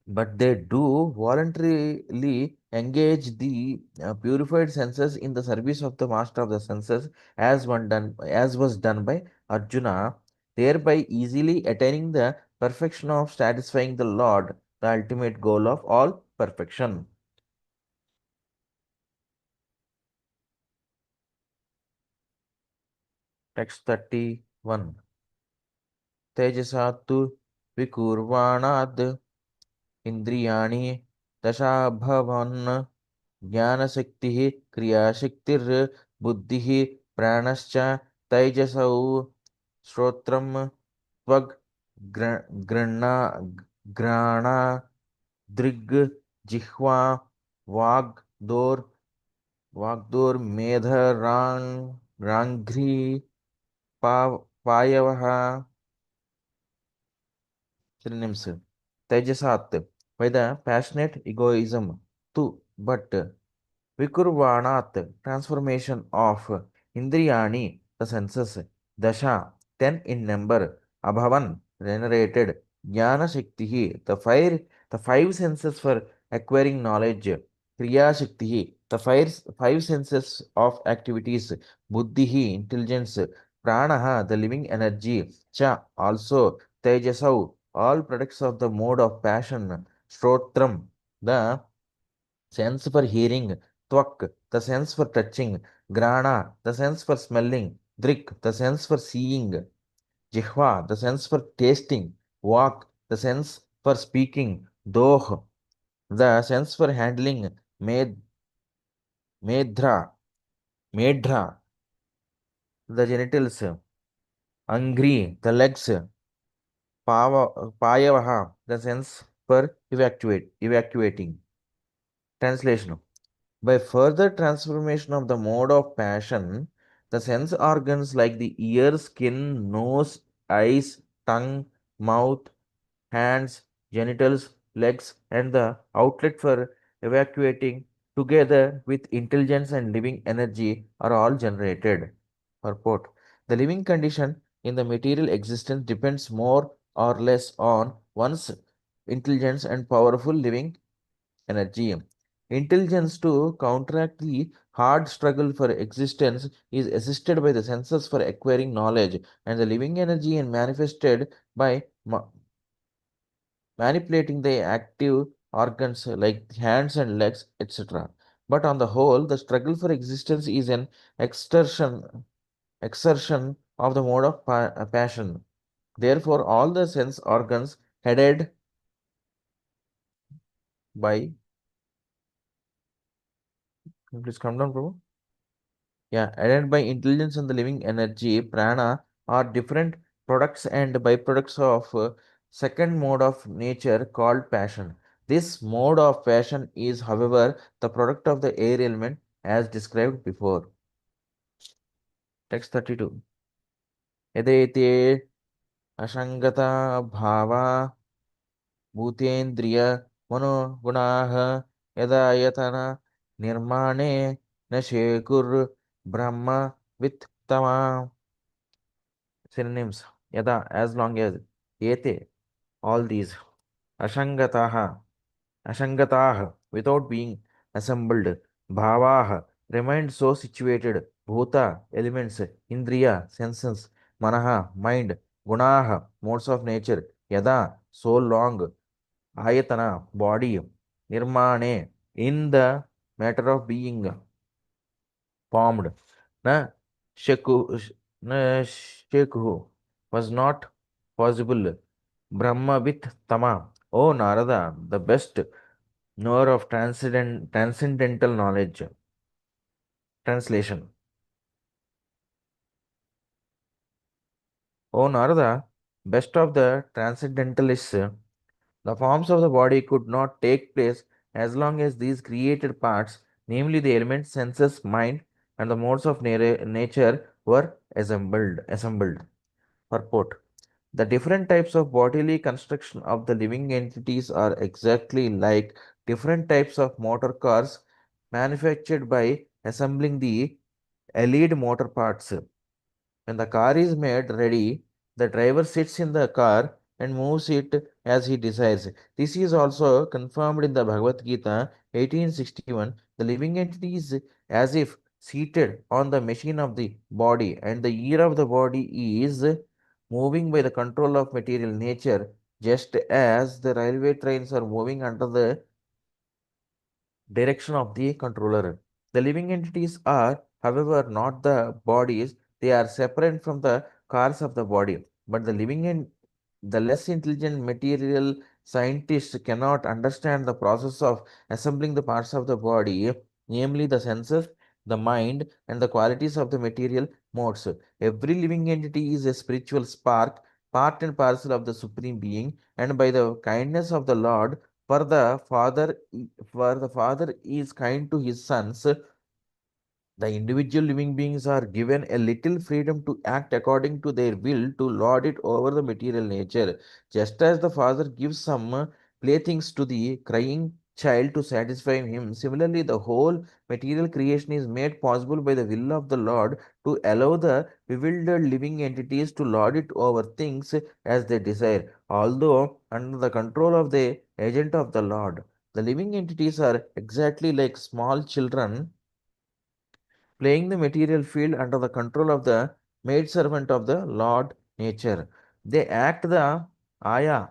but they do voluntarily engage the purified senses in the service of the master of the senses as was done by Arjuna, thereby easily attaining the perfection of satisfying the Lord, the ultimate goal of all perfection. Text 31. Tejasatu vikurvanad indriyani dashabhavan ज्ञानशक्तिः क्रियाशक्तिर्बुद्धिः प्राणश्च तैजसौ श्रोत्रं त्वग् गृह्णा घ्राणा दृग् जिह्वा वाग्दोर् वाग्दोर्मेधराङ्घ्रि पायवः. Synonyms: Tejasat, by the passionate egoism, tu, but Vikurvanat, transformation of Indriyani, the senses, Dasha, 10 in number, Abhavan, generated, Jnana Shaktihi, the five senses for acquiring knowledge, Kriya Shaktihi, the five senses of activities, Buddhihi, intelligence, Pranaha, the living energy, Cha, also Tejasau, all products of the mode of passion, Shrotram, the sense for hearing, Twak, the sense for touching, Grana, the sense for smelling, Drik, the sense for seeing, Jihva, the sense for tasting, Vak, the sense for speaking, Doh, the sense for handling, Medra, Medra, the genitals, Angri, the legs, Payavaha, the sense for evacuating. Translation. By further transformation of the mode of passion, the sense organs like the ear, skin, nose, eyes, tongue, mouth, hands, genitals, legs, and the outlet for evacuating, together with intelligence and living energy, are all generated. Purport. The living condition in the material existence depends more or less on one's intelligence and powerful living energy. Intelligence to counteract the hard struggle for existence is assisted by the senses for acquiring knowledge, and the living energy is manifested by manipulating the active organs like hands and legs, etc. But on the whole, the struggle for existence is an exertion of the mode of passion. Therefore, all the sense organs headed by, please come down, Prabhu. Yeah, headed by intelligence and the living energy, prana, are different products and byproducts of second mode of nature called passion. This mode of passion is, however, the product of the air element as described before. Text 32. Yadete ashangata bhava भूतेन्द्रिय मनोगुणाः यदा यतन निर्माणे न शेकुर् ब्रह्म वित्तमा. Synonyms. Yada, as long as, ete, all these, ashangataha, ashangatah, without being assembled, bhavah, remained so situated, bhuta, elements, indriya, senses, manaha, mind, gunaha, modes of nature, yada, so long, ayatana, body, nirmane, in the matter of being formed, na sheku, na shekuhu, was not possible. Brahma with Tama, O Narada, the best knower of transcendental knowledge. Translation. O Narada, best of the transcendentalists, the forms of the body could not take place as long as these created parts, namely the elements, senses, mind, and the modes of nature, were assembled. Purport. The different types of bodily construction of the living entities are exactly like different types of motor cars manufactured by assembling the allied motor parts. When the car is made ready, the driver sits in the car and moves it as he desires. This is also confirmed in the Bhagavad Gita 1861. The living entity is as if seated on the machine of the body, and the ear of the body is moving by the control of material nature, just as the railway trains are moving under the direction of the controller. The living entities are, however, not the bodies, they are separate from the cars of the body. But the less intelligent material scientists cannot understand the process of assembling the parts of the body, namely the senses, the mind, and the qualities of the material modes. Every living entity is a spiritual spark, part and parcel of the Supreme Being, and by the kindness of the Lord, for the Father, for the Father is kind to his sons, the individual living beings are given a little freedom to act according to their will to lord it over the material nature. Just as the father gives some playthings to the crying child to satisfy him, similarly, the whole material creation is made possible by the will of the Lord to allow the bewildered living entities to lord it over things as they desire, although under the control of the agent of the Lord. The living entities are exactly like small children playing the material field under the control of the maidservant of the Lord nature. They act the Aya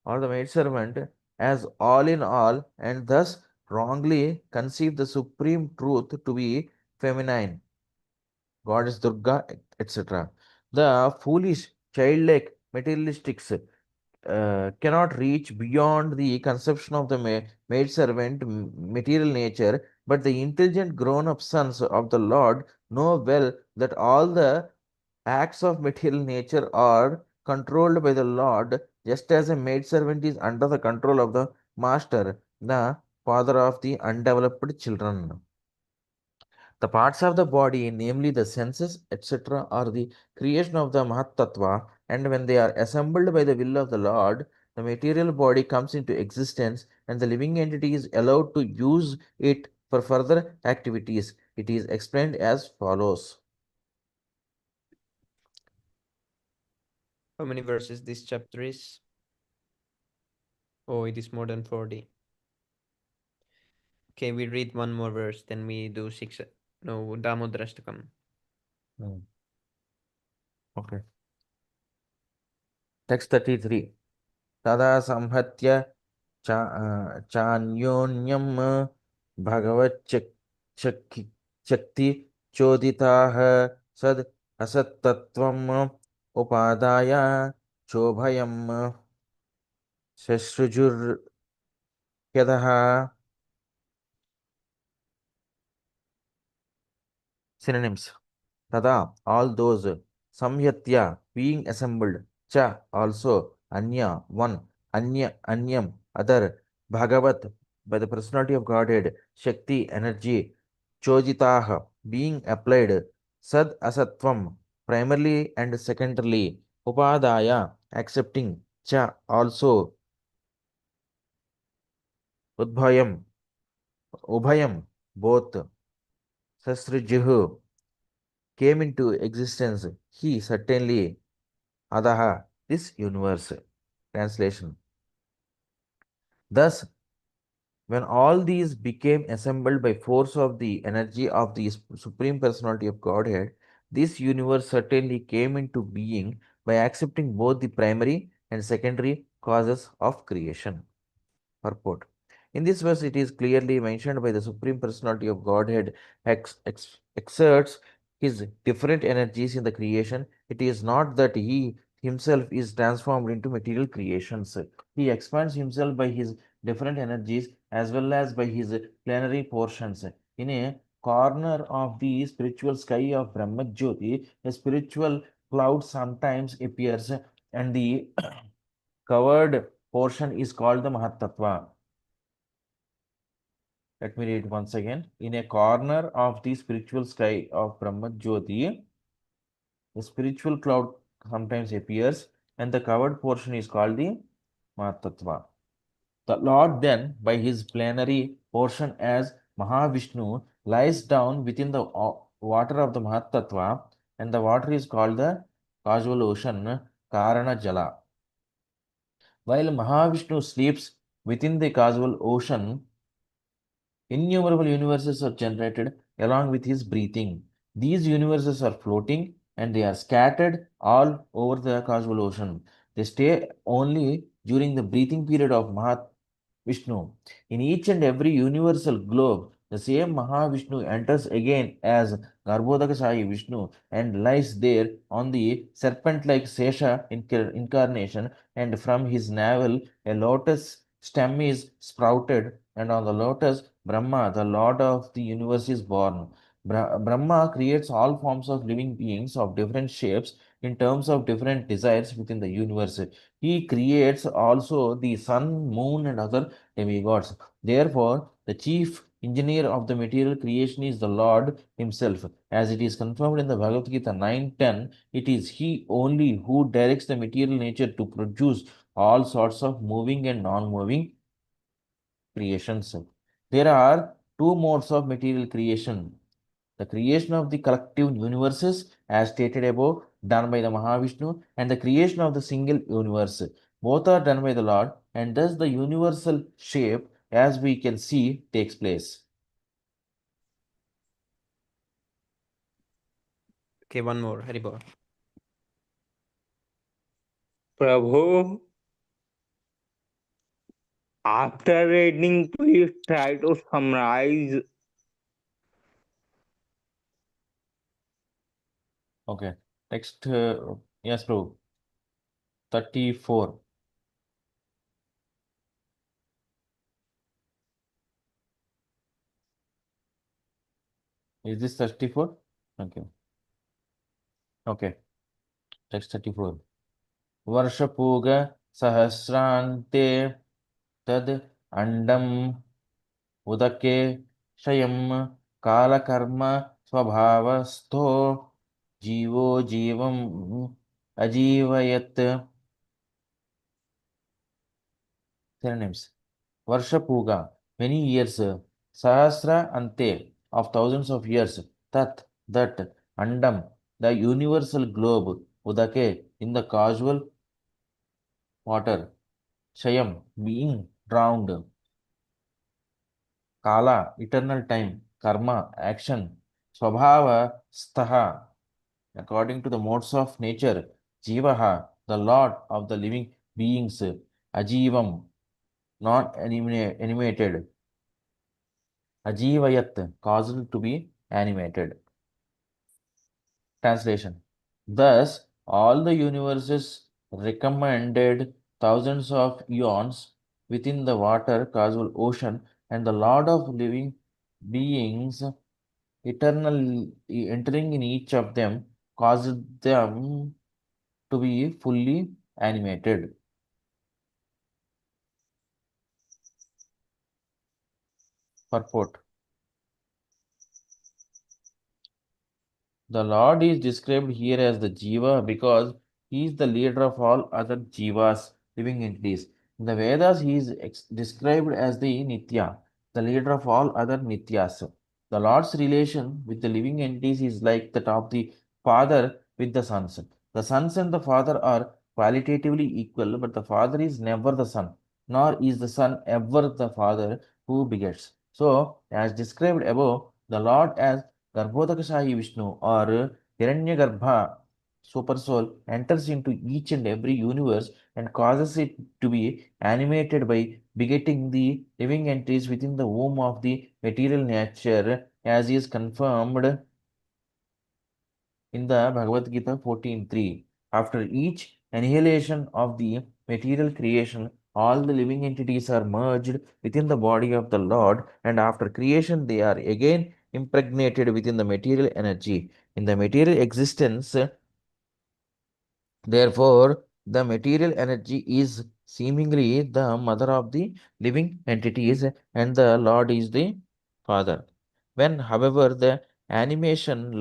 or the maidservant as all in all and thus wrongly conceive the supreme truth to be feminine, goddess Durga, etc. The foolish, childlike materialistics cannot reach beyond the conception of the maidservant material nature, but the intelligent grown up sons of the Lord know well that all the acts of material nature are controlled by the Lord, just as a maidservant is under the control of the master, the father of the undeveloped children. The parts of the body, namely the senses, etc., are the creation of the Mahatattva, and when they are assembled by the will of the Lord, the material body comes into existence and the living entity is allowed to use it for further activities. It is explained as follows. How many verses this chapter is? Oh, it is more than 40. Okay, we read one more verse, then we do 6. No, Damodarashtakam. Okay. Text 33. Tada samhatya चान्योन्यम भगवत् शक्ति चोदिताः सद असत्तत्वम् उपादाय चोभयम् शश्रुजुर्यदः. Synonyms. Tada, all those. Samyatya, being assembled. Cha, also. Anya, one. Anyam, other. Bhagavat, by the personality of Godhead. Shakti, energy. Chojitaha, being applied. Sad asatvam, primarily and secondarily. Upadaya, accepting. Cha, also. Udbhayam, ubhayam, both. Sasrijuhu, came into existence. He certainly. Adaha, this universe. Translation. Thus, when all these became assembled by force of the energy of the Supreme Personality of Godhead, this universe certainly came into being by accepting both the primary and secondary causes of creation. Purport. In this verse, it is clearly mentioned by the Supreme Personality of Godhead exerts his different energies in the creation. It is not that he himself is transformed into material creations. He expands himself by his different energies as well as by his plenary portions. In a corner of the spiritual sky of Brahmajyoti, a spiritual cloud sometimes appears and the covered portion is called the Mahatattva. Let me read once again. In a corner of the spiritual sky of Brahmajyoti, a spiritual cloud sometimes appears and the covered portion is called the Mahatattva. The Lord then, by his plenary portion as Mahavishnu, lies down within the water of the Mahatattva, and the water is called the causal ocean, Karana Jala. While Mahavishnu sleeps within the causal ocean, innumerable universes are generated along with his breathing. These universes are floating and they are scattered all over the causal ocean. They stay only during the breathing period of Mahavishnu. In each and every universal globe, the same Mahavishnu enters again as Garbhodaka Sai Vishnu and lies there on the serpent-like Sesha incarnation, and from his navel a lotus stem is sprouted, and on the lotus Brahma, the Lord of the universe, is born. Brahma creates all forms of living beings of different shapes in terms of different desires within the universe. He creates also the sun, moon, and other demigods. Therefore, the chief engineer of the material creation is the Lord himself. As it is confirmed in the Bhagavad Gita 9:10, it is he only who directs the material nature to produce all sorts of moving and non-moving creations. There are two modes of material creation. The creation of the collective universes, as stated above, done by the Mahavishnu, and the creation of the single universe. Both are done by the Lord, and thus the universal shape, as we can see, takes place. Okay, one more. Haribol. Prabhu, after reading, please try to summarize. Okay. Text. Yes, bro. 34. Is this 34? Okay. Okay. Text 34. Varshapooga sahasrante tad andam udake shayam kalakarma swabhavastho jivo jivam ajivayat. Synonyms. Varshapuga, many years. Sahasra ante, of thousands of years. Tat, that. Andam, the universal globe. Udake, in the causal water. Shayam, being drowned. Kala, eternal time. Karma, action. Swabhava, staha, according to the modes of nature. Jivaha, the lord of the living beings. Ajivam, not animated. Ajivayat, caused to be animated. Translation. Thus, all the universes recommended thousands of eons within the water causal ocean, and the Lord of living beings eternal entering in each of them caused them to be fully animated. Purport. The Lord is described here as the Jiva because he is the leader of all other Jivas, living entities. In the Vedas, he is described as the Nitya, the leader of all other Nityas. The Lord's relation with the living entities is like that of the father with the sons. The sons and the father are qualitatively equal, but the father is never the son, nor is the son ever the father who begets. So, as described above, the Lord as Garbhodakashayi Vishnu or Hiranyagarbha super soul enters into each and every universe and causes it to be animated by begetting the living entities within the womb of the material nature, as is confirmed in the Bhagavad Gita 14.3. After each annihilation of the material creation, all the living entities are merged within the body of the Lord, and after creation, they are again impregnated within the material energy. In the material existence, therefore, the material energy is seemingly the mother of the living entities, and the Lord is the Father. When, however, the animation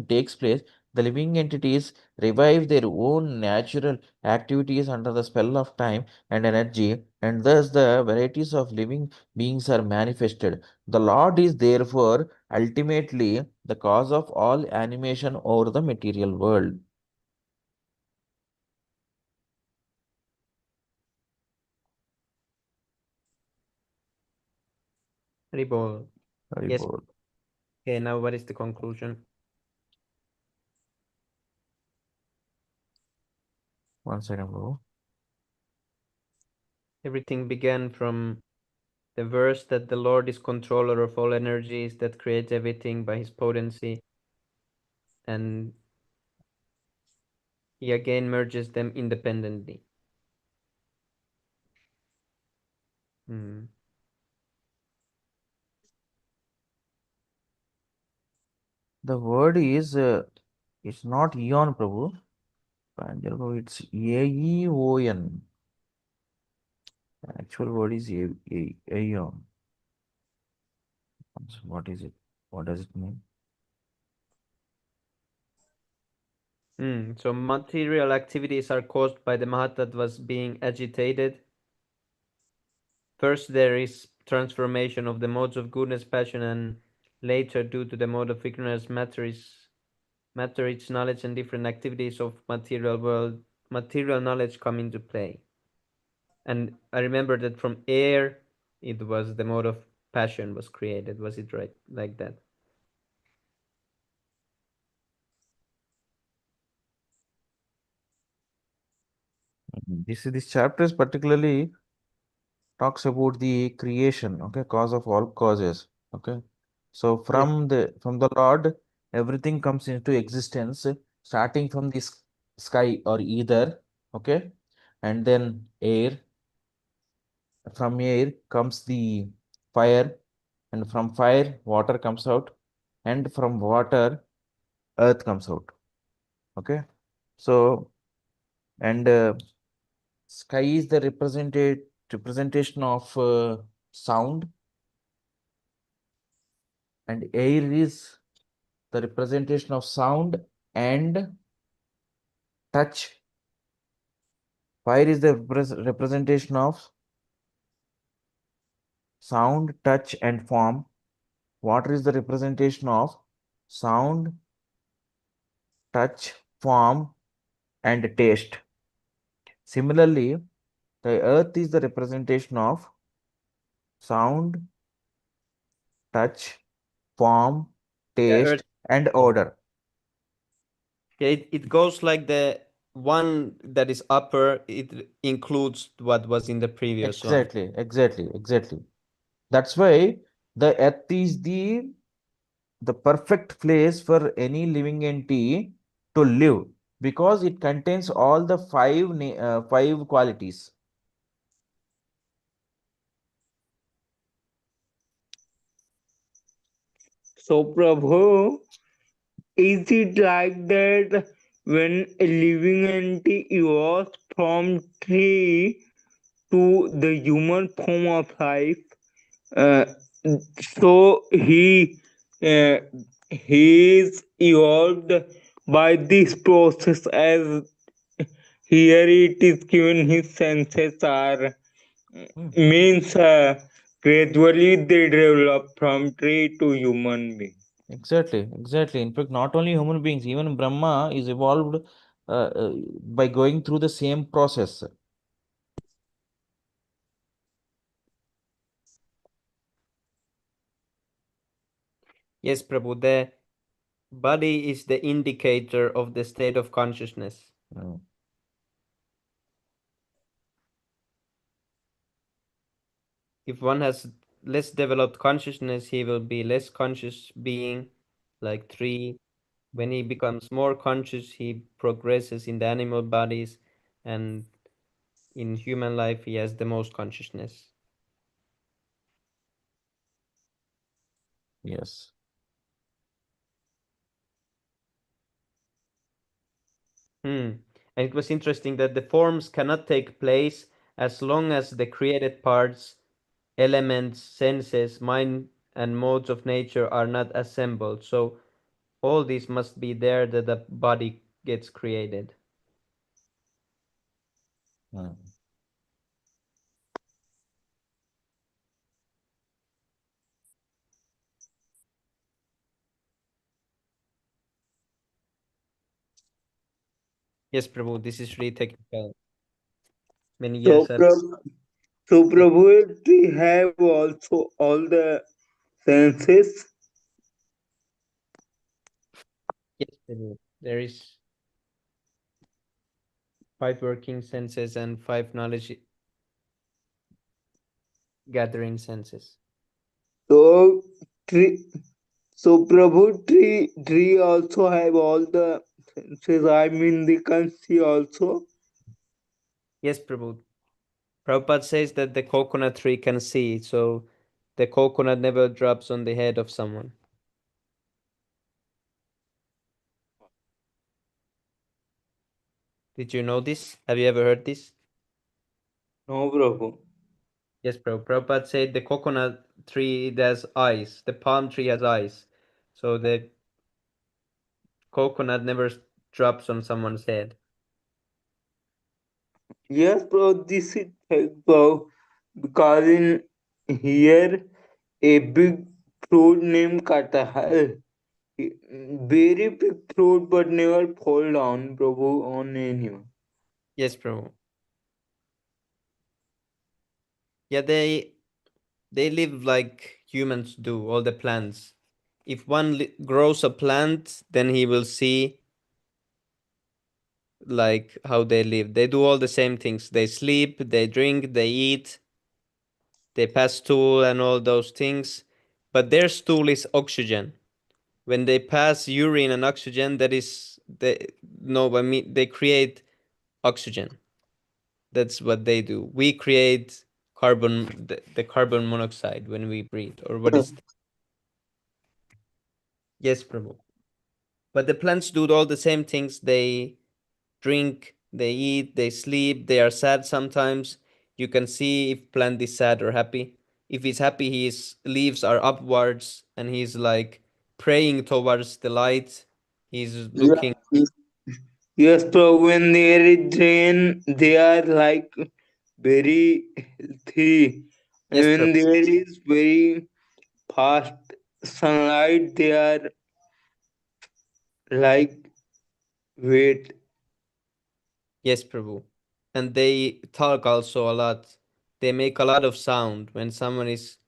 takes place, the living entities revive their own natural activities under the spell of time and energy, and thus the varieties of living beings are manifested. The Lord is therefore ultimately the cause of all animation over the material world. Haribol. Very Yes. bold. Okay, now what is the conclusion? One second, bro. Everything began from the verse that the Lord is controller of all energies, that creates everything by his potency, and he again merges them independently. Hmm. The word is, it's not eon, Prabhu. Pranjal Prabhu, it's Aeon. The actual word is Aeon. So what is it? What does it mean? So material activities are caused by the Mahatattvas being agitated. First, there is transformation of the modes of goodness, passion, and later, due to the mode of ignorance, matter, its knowledge, and different activities of material world, material knowledge come into play. And I remember that from air, it was the mode of passion was created. Was it right like that? This chapter is particularly talks about the creation, okay, cause of all causes. Okay. So Yes. from the Lord, everything comes into existence, starting from the sky or ether, okay, and then air. From air comes the fire, and from fire, water comes out, and from water, earth comes out. Okay. So, and sky is the representation of sound, and air is the representation of sound and touch. Fire is the representation of sound, touch, and form. Water is the representation of sound, touch, form, and taste. Similarly, the earth is the representation of sound, touch, form, Yeah, earth. taste, and odor. Okay, it goes like the one that is upper, it includes what was in the previous one. Exactly. That's why the earth is the perfect place for any living entity to live, because it contains all the five qualities. So, Prabhu, is it like that when a living entity evolves from tree to the human form of life, uh, so he is evolved by this process, as here it is given his senses are Hmm. means gradually they develop from tree to human being. Exactly. In fact, not only human beings, even Brahma is evolved by going through the same process. Yes, Prabhu, the body is the indicator of the state of consciousness. Mm. If one has less developed consciousness, he will be less conscious being, like tree. When he becomes more conscious, he progresses in the animal bodies, and in human life, he has the most consciousness. Yes. And it was interesting that the forms cannot take place as long as the created parts, elements, senses, mind, and modes of nature are not assembled. So all these must be there that the body gets created. Mm. Yes, Prabhu, this is really technical. Many So, years are. Yes, Prabhu, we have also all the senses. yes, Prabhu. There is 5 working senses and 5 knowledge gathering senses. So, tree, so Prabhu, tree also have all the senses. I mean, they can see also. Yes, Prabhu. Prabhupada says that the coconut tree can see, so the coconut never drops on the head of someone. Did you know this? Have you ever heard this? No, Prabhu. Yes, Prabhu. Prabhupada said the coconut tree it has eyes. The palm tree has eyes. So the coconut never drops on someone's head. Yes, Prabhu, this is Prabhu, because in here a big fruit named Katahal, very big fruit but never fall down, Prabhu, on anyone. Yes, Prabhu. Yeah, they live like humans do, all the plants. If one grows a plant, then he will see like how they live. They do all the same things. They sleep, they drink, they eat, they pass stool and all those things. But their stool is oxygen. When they pass urine and oxygen, that is they no, I mean they create oxygen. That's what they do. We create the carbon monoxide when we breathe, or what is? Yes, Prabhu. But the plants do all the same things. They drink, they eat, they sleep, they are sad sometimes. You can see if plant is sad or happy. If he's happy, his leaves are upwards and he's like praying towards the light. He's looking. Yeah. Yes, so when there is rain, they are like very healthy. And Yes, when Prabhu. there is very fast sunlight, they are like wait. Yes, Prabhu. And they talk also a lot. They make a lot of sound when someone is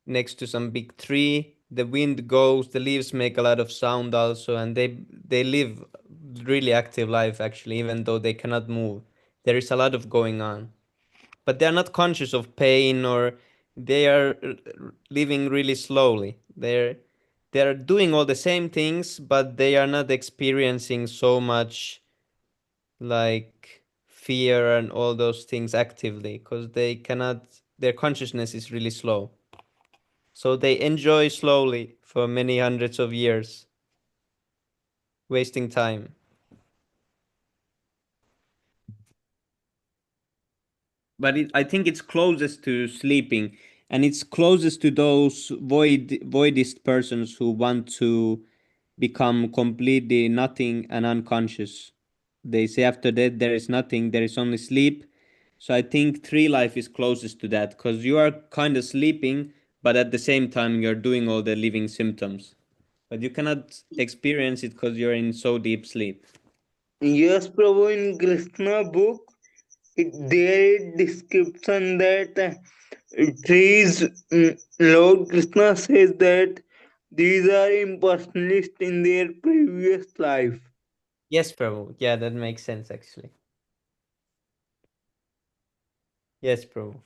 next to some big tree. The wind goes, the leaves make a lot of sound also, and they live really active life actually, even though they cannot move. There is a lot of going on, but they are not conscious of pain, or they are living really slowly. They are doing all the same things, but they are not experiencing so much like fear and all those things actively because they cannot. Their consciousness is really slow. So they enjoy slowly for many hundreds of years, wasting time. But I think it's closest to sleeping, and it's closest to those voidist persons who want to become completely nothing and unconscious. They say after that there is nothing, there is only sleep. So I think tree life is closest to that because you are kind of sleeping, but at the same time you're doing all the living symptoms. But you cannot experience it because you're in so deep sleep. Yes, Prabhu, in Krishna book, there is description that trees, Lord Krishna says that these are impersonalists in their previous life. Yes, Prabhu. Yeah, that makes sense actually. Yes, Prabhu.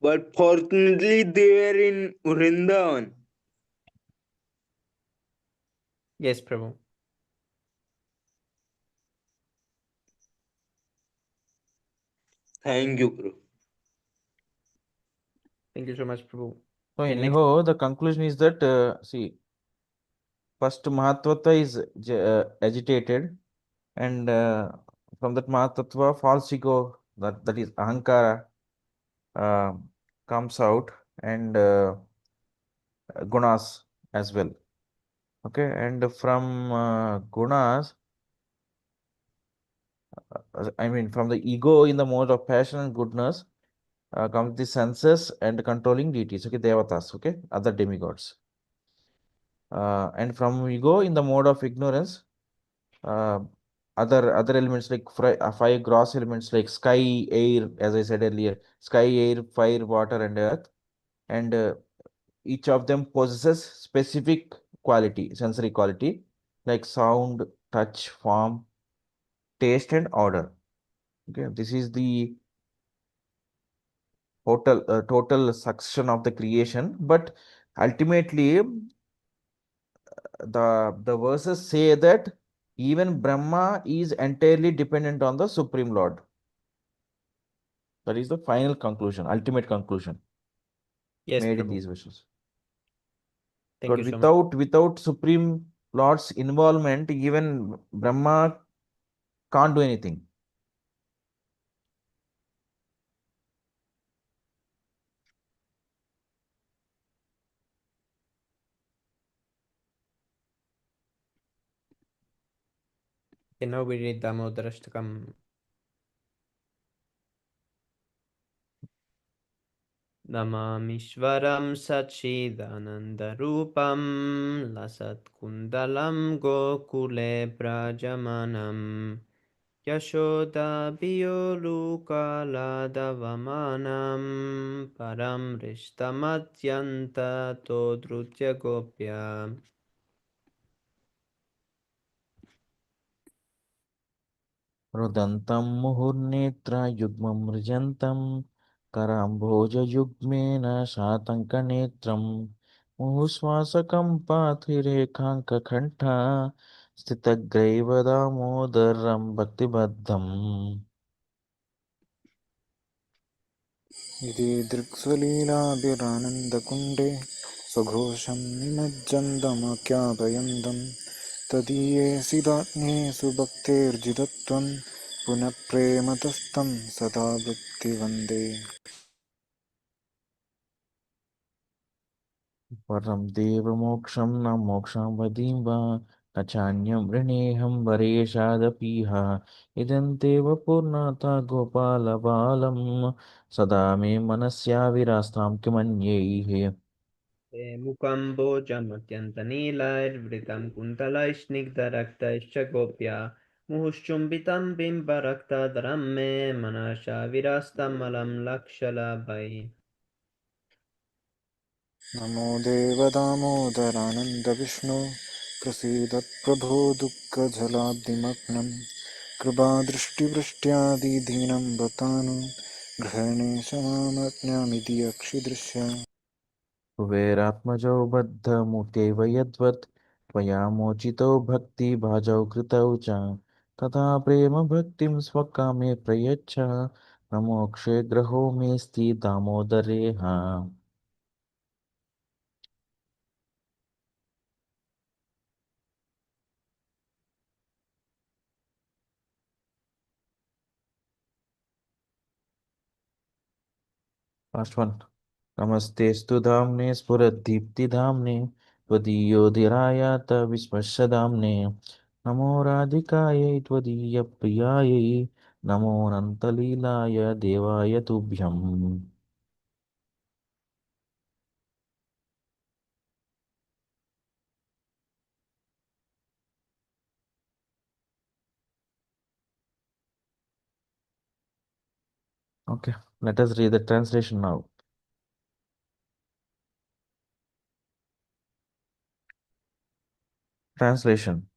But fortunately, they are in Vrindavan. Yes, Prabhu. Thank you, Prabhu. Thank you so much, Prabhu. So Okay, next. anyhow, the conclusion is that see, first Mahatvatva is agitated, and from that Mahatvatva, false ego, that is Ahankara, uh, comes out, and gunas as well. Okay, and from gunas, I mean, from the ego in the mode of passion and goodness, comes the senses and controlling deities. Okay, devatas. Okay, other demigods. And from ego in the mode of ignorance, uh, other elements like five gross elements like sky, air, as I said earlier, sky, air, fire, water, and earth, and each of them possesses specific quality, sensory quality, like sound, touch, form, taste, and odor. Okay, this is the total succession of the creation, but ultimately the verses say that even Brahma is entirely dependent on the Supreme Lord. That is the final conclusion, ultimate conclusion Yes, made in Prabhu. these verses. Thank you Because so much. without Supreme Lord's involvement, even Brahma can't do anything. Okay, now we read Damodarashtakam. Namamishwaram Sachidanandarupam Lasatkundalam Gokule Prajamanam यशोदाभियोलुकालादवमानं परं रिष्टमत्यन्ततो धृत्य गोप्या रुदन्तं मुहुर्नेत्रयुग्मं मृजन्तं कराम्भोजयुग्मेन शातङ्कनेत्रं मुहुश्वासकं पाथिरेखाङ्ककण्ठा स्थितग्रैव दामोदरं भक्तिबद्धम् इति दृक्स्वलीलाभिरानन्दकुण्डे स्वघोषं निमज्जन्तमख्यापयन्तं तदीये सिदात्म्ये सुभक्तेर्जितत्वं पुनः प्रेमतस्तं सदा भक्तिवन्दे परं देवमोक्षं न मोक्षं वदीं वा न चान्यं वृणेऽहं वरेशादपीह इदं देव पूर्णता गोपालबालं सदा मे मनस्या विरास्तां किमन्यैः ते मुखं भोजमत्यन्तनीलैर्वृतं कुन्तलैस्निग्धरक्तैश्च गोप्या मुहुश्चुम्बितं बिम्बरक्तधरं मे मनसा विरस्तमलं लक्षलभै नमो देवदामोदरानन्दविष्णु प्रसीदत्प्रभो दुःखजलाब्धिमग्नं कृपादृष्टिवृष्ट्यादिदीनं बतानु ग्रहणे क्षमामज्ञामिति अक्षिदृश्य कुबेरात्मजौ बद्धमूर्त्यैव यद्वत् त्वया मोचितो भक्तिभाजौ कृतौ च तथा प्रेमभक्तिं स्वकामे प्रयच्छ प्रमोक्षे ग्रहो मेऽस्ति दामोदरेह Last one. नमस्तेऽस्तु धाम्ने स्फुरद्दीप्तिधाम्ने त्वदीयोधिरायात विश्वस्यधाम्ने नमो राधिकायै त्वदीयप्रियायै नमो अनन्तलीलाय देवाय तुभ्यम् Okay, let us read the translation now. Translation.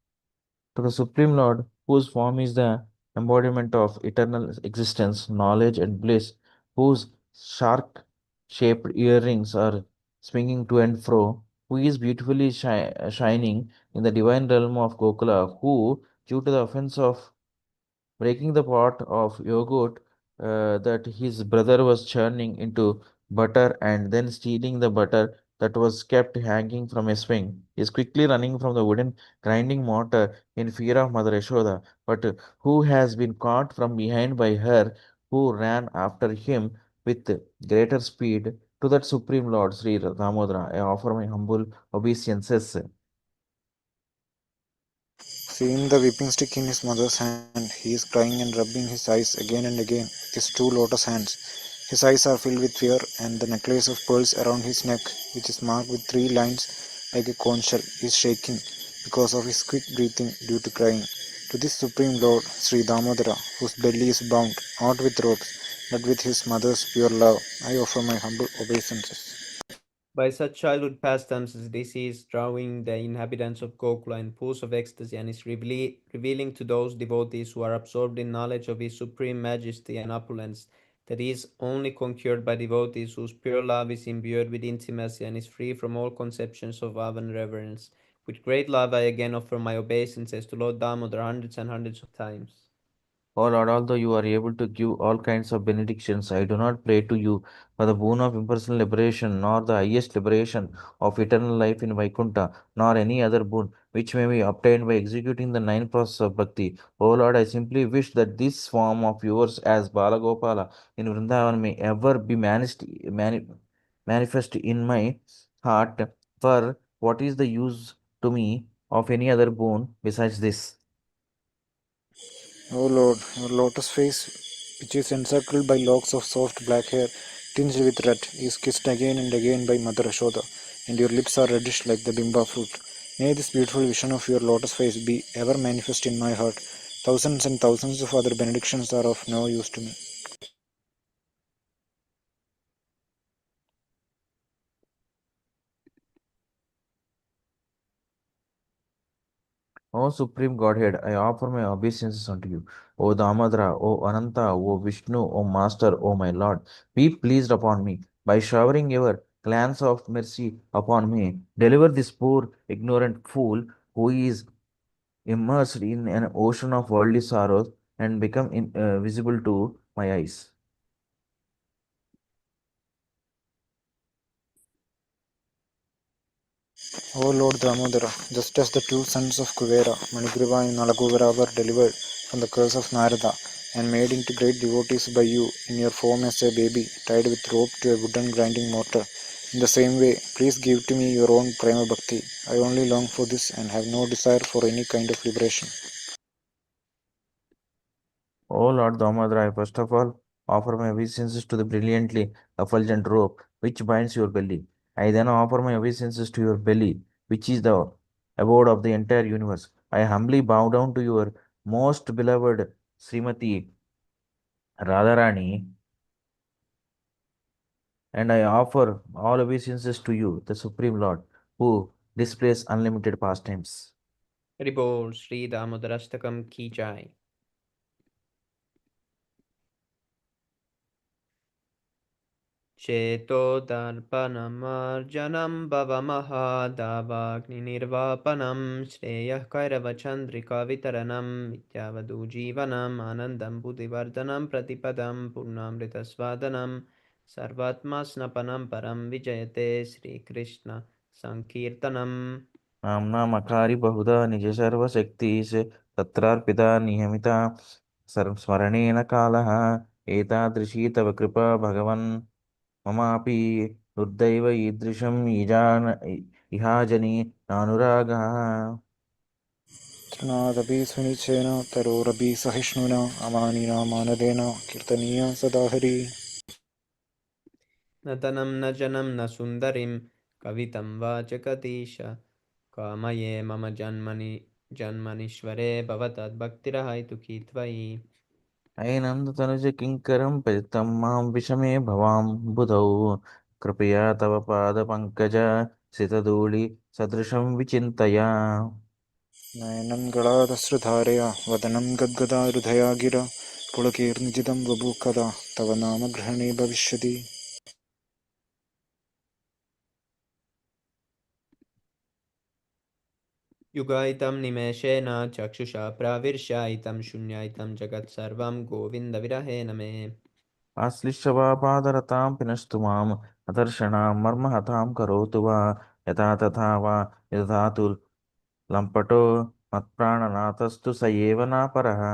To the Supreme Lord, whose form is the embodiment of eternal existence, knowledge, and bliss, whose shark shaped earrings are swinging to and fro, who is beautifully shining in the divine realm of Gokula, who, due to the offense of breaking the pot of yogurt that his brother was churning into butter and then stealing the butter that was kept hanging from a swing. He is quickly running from the wooden grinding mortar in fear of Mother Yashoda, but who has been caught from behind by her, who ran after him with greater speed. To that Supreme Lord Sri Damodara, I offer my humble obeisances. Seeing the whipping stick in his mother's hand, he is crying and rubbing his eyes again and again with his two lotus hands. His eyes are filled with fear, and the necklace of pearls around his neck, which is marked with 3 lines like a conch shell, is shaking because of his quick breathing due to crying. To this Supreme Lord, Sri Damodara, whose belly is bound not with ropes but with his mother's pure love, I offer my humble obeisances. By such childhood pastimes as this he is drawing the inhabitants of Gokula in pools of ecstasy and is revealing to those devotees who are absorbed in knowledge of his supreme majesty and opulence that he is only conquered by devotees whose pure love is imbued with intimacy and is free from all conceptions of awe and reverence. With great love I again offer my obeisances to Lord Damodar hundreds and hundreds of times. O Lord, although you are able to give all kinds of benedictions, I do not pray to you for the boon of impersonal liberation, nor the highest liberation of eternal life in Vaikuntha, nor any other boon which may be obtained by executing the 9 processes of bhakti. O Lord, I simply wish that this form of yours as Balagopala in Vrindavan may ever be manifest in my heart. For what is the use to me of any other boon besides this? O Lord, your lotus face, which is encircled by locks of soft black hair tinged with red, is kissed again and again by Mother Yashoda, and your lips are reddish like the bimba fruit. May this beautiful vision of your lotus face be ever manifest in my heart, Thousands and thousands of other benedictions are of no use to me. O Supreme Godhead, I offer my obeisances unto you. O Damadra, O Ananta, O Vishnu, O Master, O my Lord, be pleased upon me by showering your glance of mercy upon me. Deliver this poor, ignorant fool who is immersed in an ocean of worldly sorrows and become visible to my eyes. O Lord Damodara, just as the two sons of Kuvera, Manigriva and Nalaguvara, were delivered from the curse of Narada and made into great devotees by you in your form as a baby tied with rope to a wooden grinding mortar, in the same way, please give to me your own Prema Bhakti. I only long for this and have no desire for any kind of liberation. O Lord Damadra, I first of all offer my obeisances to the brilliantly effulgent rope which binds your belly. I then offer my obeisances to your belly, which is the abode of the entire universe. I humbly bow down to your most beloved Srimati Radharani, and I offer all obeisances to you, the Supreme Lord, who displays unlimited pastimes. Haribol Sri Damodarastakam ki jai. चेतोदर्पणमर्जनं भवमहादावाग्निर्वापनं श्रेयः कैरवचन्द्रिकावितरणं विद्यावधूजीवनम् आनन्दं बुद्धिवर्धनं प्रतिपदं पूर्णामृतस्वादनं सर्वात्मा स्नपनं परं विजयते श्रीकृष्ण संकीर्तनम् नाम्ना मकारी बहुधा निज सर्वशक्ति से तत्रार्पिता नियमिता स्मरणेन कालः एतादृशी तव कृपा भगवन् ममापि दुर्दैव ईदृशम् इहाजनि नानुरागः तृणादपि सुनिचेन तरोरपि सहिष्णुना अमानिना मानदेन कीर्तनीय सदा हरि न धनं न जनं न सुन्दरीं कवितं वाचकतीश कामये मम जन्मनीश्वरे भवतद्भक्तिरहैतुकी त्वयि ऐनन्दतनुज किङ्करं पतितं मां विषमे भवां बुधौ कृपया तव पादपङ्कज सितधूळि सदृशं विचिन्तया नयनं गलादश्रुधारया वदनं गद्गदाहृदया गिरा पुलकीर्निजितं बभूव कदा तव नाम ग्रहणे भविष्यति युगायितं निमेषेण चक्षुषा प्राविर्शायितं शून्यायितं जगत्सर्वं गोविन्दविरहेण मे आश्लिष्यवापादरतां पिनस्तु माम् अदर्शनां मर्महतां करोतु वा यथा तथा वा यदधातु लम्पटो मत्प्राणनाथस्तु स एव नापरः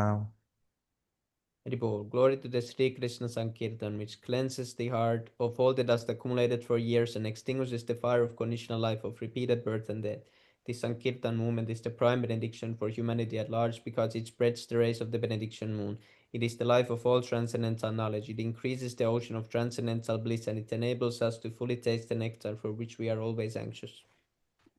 Haribol. Glory to the Sri Krishna Sankirtan, which cleanses the heart of all the dust accumulated for years and extinguishes the fire of conditional life of repeated birth and death. The Sankirtan movement is the prime benediction for humanity at large because it spreads the rays of the benediction moon. It is the life of all transcendental knowledge. It increases the ocean of transcendental bliss and it enables us to fully taste the nectar for which we are always anxious.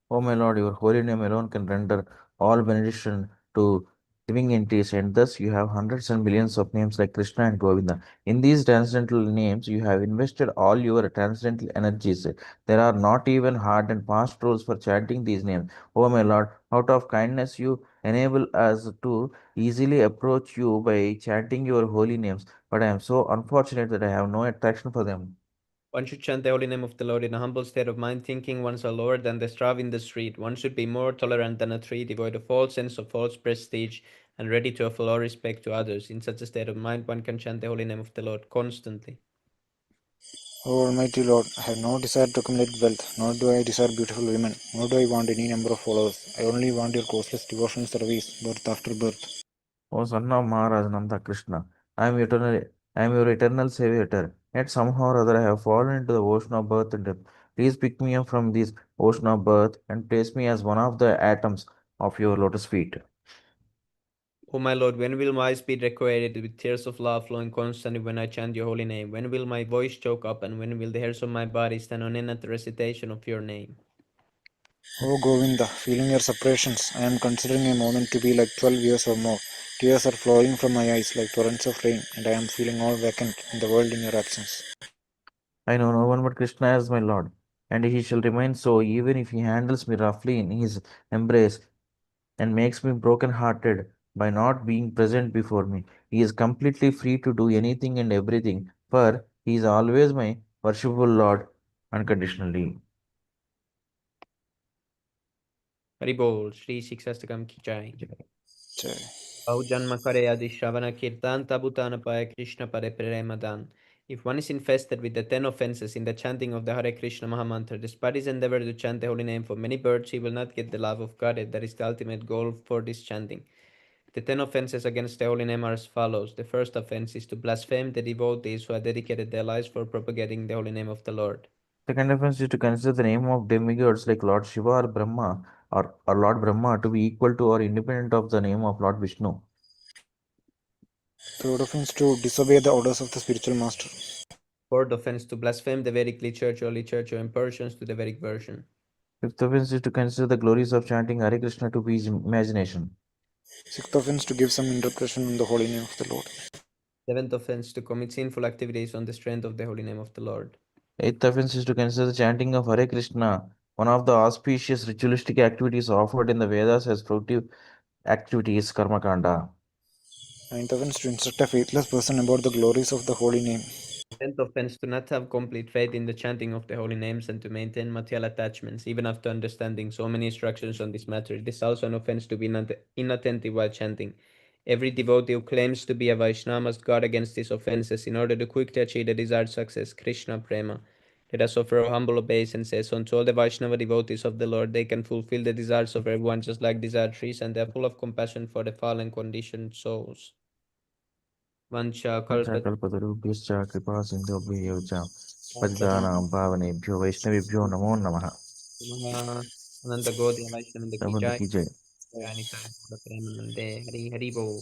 O my Lord, your holy name alone can render all benediction to living entities, and thus you have hundreds and millions of names like Krishna and Govinda. In these transcendental names, you have invested all your transcendental energies. There are not even hard and fast rules for chanting these names. O my Lord, out of kindness, you enable us to easily approach you by chanting your holy names, but I am so unfortunate that I have no attraction for them. One should chant the holy name of the Lord in a humble state of mind, thinking one's are lower than the straw in the street. One should be more tolerant than a tree, devoid of all sense of false prestige, and ready to offer all respect to others. In such a state of mind, one can chant the holy name of the Lord constantly. O Almighty Lord, I have no desire to accumulate wealth, nor do I desire beautiful women, nor do I want any number of followers. I only want your causeless devotional service, birth after birth. O son of Maharaj Nanda Krishna, I am your eternal savior. Yet somehow or other I have fallen into the ocean of birth and death. Please pick me up from this ocean of birth and place me as one of the atoms of your lotus feet. O my Lord, when will my eyes be decorated with tears of love flowing constantly when I chant your holy name? When will my voice choke up, and when will the hairs of my body stand on end at the recitation of your name? O Govinda, feeling your separations, I am considering a moment to be like 12 years or more. Tears are flowing from my eyes like torrents of rain, and I am feeling all vacant in the world in your absence. I know no one but Krishna as my Lord, and he shall remain so even if he handles me roughly in his embrace and makes me broken-hearted by not being present before me. He is completely free to do anything and everything, for he is always my worshipful Lord unconditionally. Hari बोल श्री शिक्षाष्टकम की जय Jai. बहु जन्म करे आदि श्रवण कीर्तन तब उतान पाए कृष्ण परे Premdan. If one is infested with the 10 offenses in the chanting of the Hare Krishna Mahamantra, despite his endeavor to chant the holy name for many birds, he will not get the love of God. That is the ultimate goal for this chanting. The 10 offenses against the holy name are as follows. The first offense is to blaspheme the devotees who have dedicated their lives for propagating the holy name of the Lord. Second offense is to consider the name of demigods like Lord Shiva or Brahma or Lord Brahma to be equal to or independent of the name of Lord Vishnu. Third offense to disobey the orders of the spiritual master. Fourth offense to blaspheme the Vedic liturgy or impersions to the Vedic version. Fifth offense is to consider the glories of chanting Hare Krishna to his imagination. Sixth offense to give some interpretation on the holy name of the Lord. Seventh offense to commit sinful activities on the strength of the holy name of the Lord. Eighth offense is to consider the chanting of Hare Krishna, one of the auspicious ritualistic activities offered in the Vedas as productive activities, Karma Kanda. Ninth offense to instruct a faithless person about the glories of the holy name. 10th offense to not have complete faith in the chanting of the holy names and to maintain material attachments, even after understanding so many instructions on this matter. It is also an offense to be inattentive while chanting. Every devotee who claims to be a Vaishnava must guard against these offenses in order to quickly achieve the desired success, Krishna Prema. Let us offer a humble obeisance unto all the Vaishnava devotees of the Lord. They can fulfill the desires of everyone just like desired trees, and they are full of compassion for the fallen conditioned souls. Vancha कल्पतरुभ्यश्च कृपा सिन्धुभ्यः च पतितानां पावनेभ्यो वैष्णवेभ्यो नमो नमः. अनंत गोदी वैष्णव की तब जय की जय. जय निताय गौर प्रेमानंदे हरि हरि बोल.